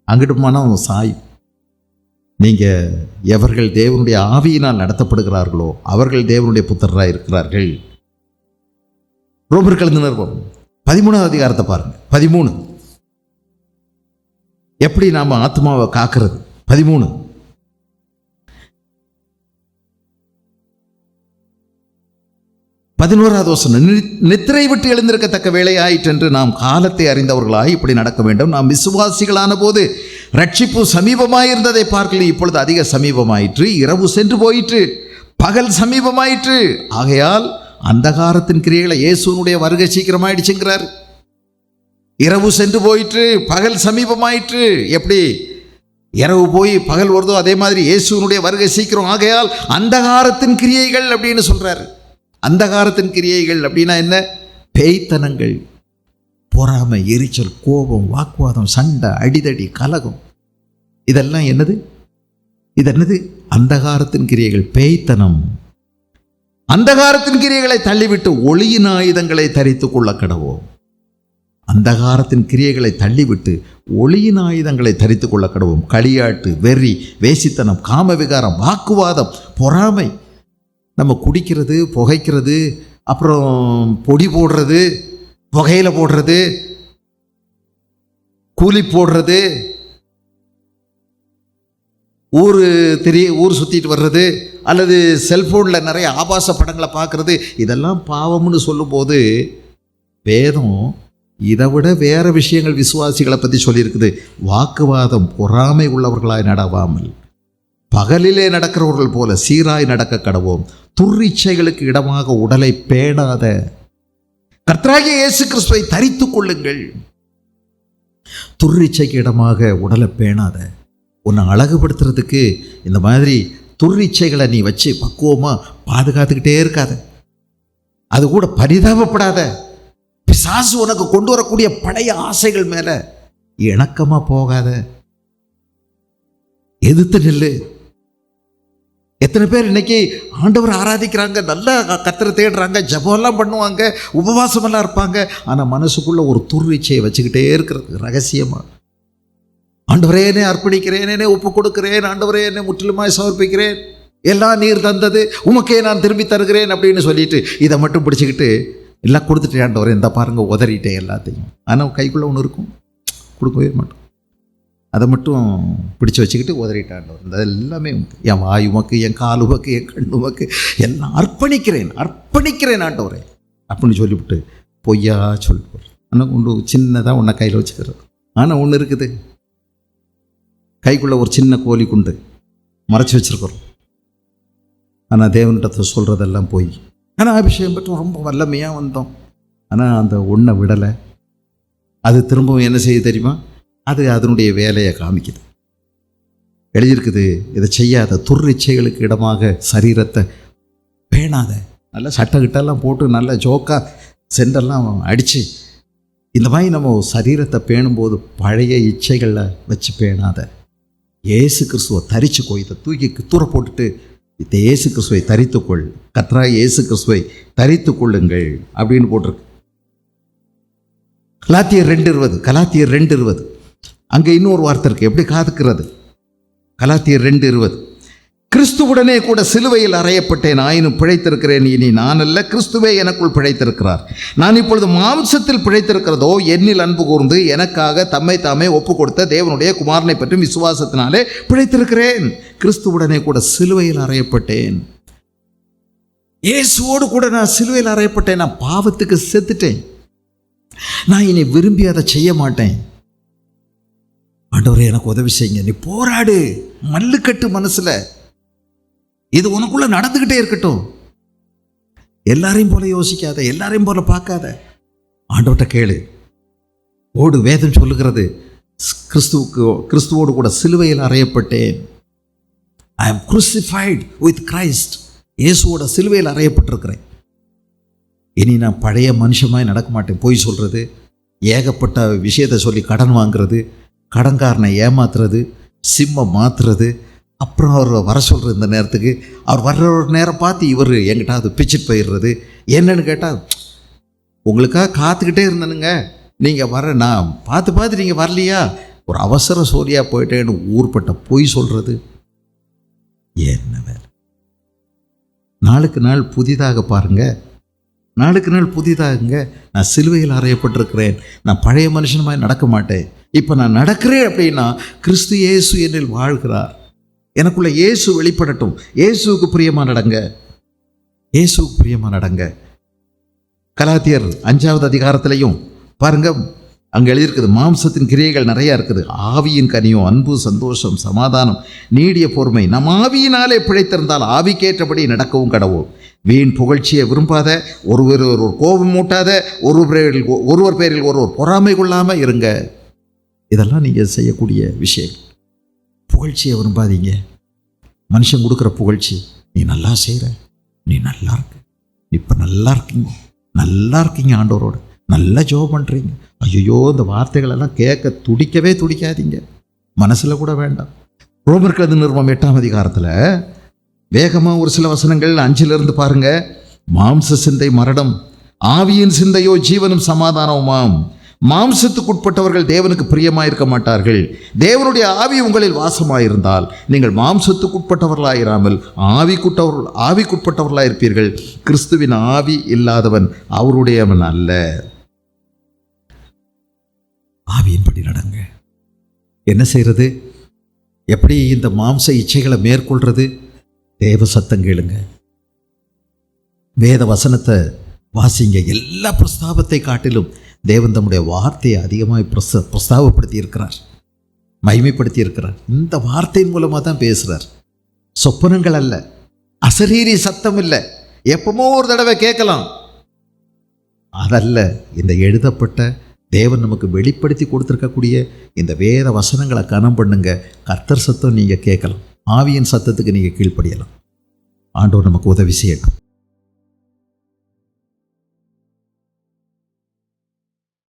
அங்கிட்டு மனம் சாயும். நீங்கள் எவர்கள் தேவனுடைய ஆவியினால் நடத்தப்படுகிறார்களோ அவர்கள் தேவனுடைய புத்திரராக இருக்கிறார்கள். ரோமர்கள் நிருபம் 13வது அதிகாரத்தை பாருங்க. 13 எப்படி நாம ஆத்மாவை காக்கிறது? 13 11வது வசனம், நித்திரை விட்டு எழுந்திருக்கத்தக்க வேளையாயிற்று என்று நாம் காலத்தை அறிந்தவர்களாய் இப்படி நடக்க வேண்டும். நாம் விசுவாசிகளான போது ரட்சிப்பு சமீபமாயிருந்ததை பார்க்கல, இப்பொழுது அதிக சமீபமாயிற்று. இரவு சென்று போயிற்று, பகல் சமீபமாயிற்று. ஆகையால் அந்தகாரத்தின் கிரியைகளை, இயேசுனுடைய வருகை சீக்கிரமாயிடுச்சுங்கிறார். இரவு சென்று போயிற்று, பகல் சமீபமாயிற்று. எப்படி இரவு போய் பகல் வருதோ அதே மாதிரி இயேசுனுடைய வருகை சீக்கிரம். ஆகையால் அந்தகாரத்தின் கிரியைகள் அப்படின்னு சொல்றாரு. அந்தகாரத்தின் கிரியைகள் அப்படின்னா என்ன? பேய்த்தனங்கள், பொறாமை, எரிச்சல், கோபம், வாக்குவாதம், சண்டை, அடிதடி, கலகம், இதெல்லாம் என்னது? அந்தகாரத்தின் கிரியைகள், பேய்த்தனம். அந்தகாரத்தின் கிரியைகளை தள்ளிவிட்டு ஒளியின் ஆயுதங்களை தரித்து கொள்ள கடவோம். அந்தகாரத்தின் கிரியைகளை தள்ளிவிட்டு ஒளியின் ஆயுதங்களை தரித்து கொள்ள கடவோம். களியாட்டு, வெறி, வேசித்தனம், காமவிகாரம், வாக்குவாதம், பொறாமை. நம்ம குடிக்கிறது, புகைக்கிறது, அப்புறம் பொடி போடுறது, புகையில போடுறது, கூலி போடுறது, ஊர் சுற்றிட்டு வர்றது, அல்லது செல்ஃபோனில் நிறைய ஆபாச படங்களை பார்க்குறது, இதெல்லாம் பாவம்னு சொல்லும்போது வேதம் இதை விட வேறு விஷயங்கள் விசுவாசிகளை பற்றி சொல்லியிருக்குது. வாக்குவாதம், பொறாமை உள்ளவர்களாய் நடவாமல் பகலிலே நடக்கிறவர்கள் போல சீராய் நடக்க கடவோம். துர்ரிச்சைகளுக்கு இடமாக உடலை பேணாத கர்த்தராகிய இயேசு கிறிஸ்துவை தரித்து கொள்ளுங்கள். துர்ரிச்சைக்கு இடமாக உடலை பேணாத. உன்னை அழகுபடுத்துறதுக்கு இந்த மாதிரி துர்ரிச்சைகளை நீ வச்சு பக்குவமாக பாதுகாத்துக்கிட்டே இருக்காத. அது கூட பரிதாபப்படாத. பிசாசு உனக்கு கொண்டு வரக்கூடிய பழைய ஆசைகள் மேலே இணக்கமாக போகாத. எதிர்த்து நில்லு. எத்தனை பேர் இன்னைக்கு ஆண்டவர் ஆராதிக்கிறாங்க, நல்லா கர்த்தரை தேடுறாங்க, ஜபம்லாம் பண்ணுவாங்க, உபவாசமெல்லாம் இருப்பாங்க. ஆனால் மனசுக்குள்ள ஒரு துர்ரிச்சையை வச்சுக்கிட்டே இருக்கிறது ரகசியமாக. ஆண்டவரே என்னை அர்ப்பணிக்கிறேன், என்னை ஒப்பு கொடுக்கிறேன், ஆண்டவரே என்னை முற்றிலுமாய் சமர்ப்பிக்கிறேன், எல்லாம் நீர் தந்தது, உமக்கே நான் திரும்பி தருகிறேன் அப்படின்னு சொல்லிட்டு இதை மட்டும் பிடிச்சிக்கிட்டு எல்லாம் கொடுத்துட்டேன் ஆண்டவரே, இந்த பாருங்க உதறிட்டேன் எல்லாத்தையும். ஆனால் கைக்குள்ளே ஒன்று இருக்கும், கொடுக்கவே மாட்டோம். அதை மட்டும் பிடிச்சி வச்சுக்கிட்டு உதறிட்டாண்டவர். இந்த எல்லாமே என் வாய் உமக்கு, என் கால் உமக்கு, என் கண் உமக்கு, எல்லாம் அர்ப்பணிக்கிறேன் ஆண்டவரே அப்படின்னு சொல்லிவிட்டு பொய்யா சொல்லுவார். ஆனால் கொண்டு சின்னதாக ஒன்றை கையில் வச்சுக்கிறது. ஆனால் ஒன்று இருக்குது, கைக்குள்ளே ஒரு சின்ன கோழி குண்டு மறைச்சி வச்சுருக்கிறோம். ஆனால் தேவனிடத்தை சொல்கிறதெல்லாம் போய். ஆனால் அபிஷேகம் பெற்று ரொம்ப வல்லமையாக வந்தோம். ஆனால் அந்த ஒன்றை விடலை. அது திரும்பவும் என்ன செய்ய தெரியுமா? அது அதனுடைய வேலையை காமிக்குது. எழுதியிருக்குது, இதை செய்யாத, துர்ரிச்சைகளுக்கு இடமாக சரீரத்தை பேணாத. நல்ல சட்டக்கிட்டெல்லாம் போட்டு நல்ல ஜோக்கா சென்டெல்லாம் அடித்து இந்த மாதிரி நம்ம சரீரத்தை பேணும்போது பழைய இச்சைகளில் வச்சு பேணாத. இயேசு கிறிஸ்துவை தரிச்சுக்கோ. இதை தூக்கி தூர போட்டுட்டு இந்த இயேசு கிறிஸ்துவை தரித்துக்கொள், கர்த்தராகிய இயேசு கிறிஸ்துவை தரித்து கொள்ளுங்கள் அப்படின்னு போட்டிருக்கு. கலாத்தியர் 2:20 அங்கே இன்னொரு வார்த்தை இருக்குது, எப்படி காத்துக்கிறது. கலாத்தியர் 2:20 கிறிஸ்துவுடனே கூட சிலுவையில் அறையப்பட்டேன், ஆயினும் பிழைத்திருக்கிறேன். இனி நான் அல்ல, கிறிஸ்துவே எனக்குள் பிழைத்திருக்கிறார். நான் இப்பொழுது மாம்சத்தில் பிழைத்திருக்கிறதோ என்னில் அன்பு கூர்ந்து எனக்காக தம்மை தாமே ஒப்பு கொடுத்த தேவனுடைய குமாரனை பற்றி விசுவாசத்தினாலே பிழைத்திருக்கிறேன். கிறிஸ்துவுடனே கூட சிலுவையில் அறையப்பட்டேன். இயேசுவோடு கூட நான் சிலுவையில் அறையப்பட்டேன். நான் பாவத்துக்கு செத்துட்டேன். நான் இனி விரும்பி அதை செய்ய மாட்டேன். ஆண்டவரே எனக்கு உதவி செய்யுங்க. நீ போராடு, மல்லுக்கட்டு மனசுல. இது உனக்குள்ள நடந்துகிட்டே இருக்கட்டும். எல்லாரையும் போல யோசிக்காத, எல்லாரையும் போல பார்க்காத. ஆண்டவர்கிட்ட கேளு, ஓடு. வேதம் சொல்லுகிறது, கிறிஸ்துவோடு கூட சிலுவையில் அறையப்பட்டேன். ஐ am crucified with Christ. இயேசுவோட சிலுவையில் அறையப்பட்டிருக்கிறேன். இனி நான் பழைய மனுஷமாய் நடக்க மாட்டேன். பொய் சொல்கிறது, ஏகப்பட்ட விஷயத்தை சொல்லி கடன் வாங்குறது, கடன்காரனை ஏமாத்துறது, சிம்மை மாற்றுறது, அப்புறம் அவர் வர சொல்கிறது. இந்த நேரத்துக்கு அவர் வர்ற ஒரு நேரம் பார்த்து இவர் என்கிட்ட அது பிச்சுட்டு போயிடுறது. என்னன்னு கேட்டால், உங்களுக்காக காத்துக்கிட்டே இருந்தனுங்க, நீங்கள் வர, நான் பார்த்து நீங்கள் வரலையா, ஒரு அவசர சோழியாக போயிட்டேன்னு ஊர்பட்ட பொய் சொல்கிறது. என்ன வேலை? நாளுக்கு நாள் புதிதாக பாருங்கள், நாளுக்கு நாள் புதிதாகுங்க. நான் சிலுவையில் அறையப்பட்டிருக்கிறேன். நான் பழைய மனுஷனுமாய் நடக்க மாட்டேன். இப்போ நான் நடக்கிறேன் அப்படின்னா கிறிஸ்து இயேசு என்னில் வாழ்கிறார். எனக்குள்ள இயேசு வெளிப்படட்டும். இயேசுவுக்கு பிரியமாக நடங்க, இயேசுவுக்கு பிரியமாக நடங்க. கலாத்தியர் 5வது அதிகாரத்திலையும் பாருங்க, அங்கே எழுதியிருக்குது, மாம்சத்தின் கிரியைகள் நிறையா இருக்குது. ஆவியின் கனியும் அன்பு, சந்தோஷம், சமாதானம், நீடிய பொறுமை. நம் ஆவியினாலே பிழைத்திருந்தால் ஆவிக்கேற்றபடி நடக்கவும் கடவோம். வீண் புகழ்ச்சியை விரும்பாத, ஒருவர் கோபம் மூட்டாத, ஒருவர் பேரில் ஒருவர் பொறாமை கொள்ளாமல் இருங்க. இதெல்லாம் நீங்கள் செய்யக்கூடிய விஷயம். புகழ்ச்சியை விரும்பாதீங்க. மனுஷன் கொடுக்குற புகழ்ச்சி, நீ நல்லா செய்கிற, நீ நல்லா இருக்க, இப்போ நல்லா இருக்கீங்க ஆண்டவரோட, நல்லா ஜெபம் பண்ணுறீங்க. ஐயோ, இந்த வார்த்தைகளெல்லாம் கேட்க துடிக்கவே துடிக்காதீங்க, மனசில் கூட வேண்டாம். ரோமர்கள் நிறுவனம் 8ஆம் அதிகாரத்தில் வேகமாக ஒரு சில வசனங்கள் 5 பாருங்க. மாம்ச சிந்தை மரணம், ஆவியின் சிந்தையோ ஜீவனும் சமாதானமுமாம். மாம்சத்துக்குட்பட்டவர்கள் தேவனுக்கு பிரியமாக இருக்க மாட்டார்கள். தேவனுடைய ஆவி உங்களில் வாசமாயிருந்தால் நீங்கள் மாம்சத்துக்குட்பட்டவர்களாயிராமல் ஆவிக்குட்பட்டவர்களாக இருப்பீர்கள். கிறிஸ்துவின் ஆவி இல்லாதவன் அவருடையவன் அல்ல. ஆவியின்படி நடங்க. என்ன செய்கிறது? எப்படி இந்த மாம்ச இச்சைகளை மேற்கொள்றது? தேவ சத்தம் கேளுங்க, வேத வசனத்தை வாசிங்க. எல்லா பிரஸ்தாபத்தை காட்டிலும் தேவன் தம்முடைய வார்த்தையை அதிகமாக பிரஸ்தாபப்படுத்தி இருக்கிறார், மகிமைப்படுத்தி இருக்கிறார். இந்த வார்த்தையின் மூலமாக தான் பேசுகிறார். சொப்பனங்கள் அல்ல, அசரீரி சத்தம் இல்லை, எப்பமோ ஒரு தடவை கேட்கலாம், அதல்ல. இந்த எழுதப்பட்ட தேவன் நமக்கு வெளிப்படுத்தி கொடுத்துருக்கக்கூடிய இந்த வேத வசனங்களை கனம் பண்ணுங்க. கர்த்தர் சத்தம் நீங்கள் கேட்கலாம், ஆவியின் சத்தத்துக்கு நீங்கள் கீழ்ப்படியலாம். ஆண்டவர் நமக்கு உதவி செய்யட்டும்.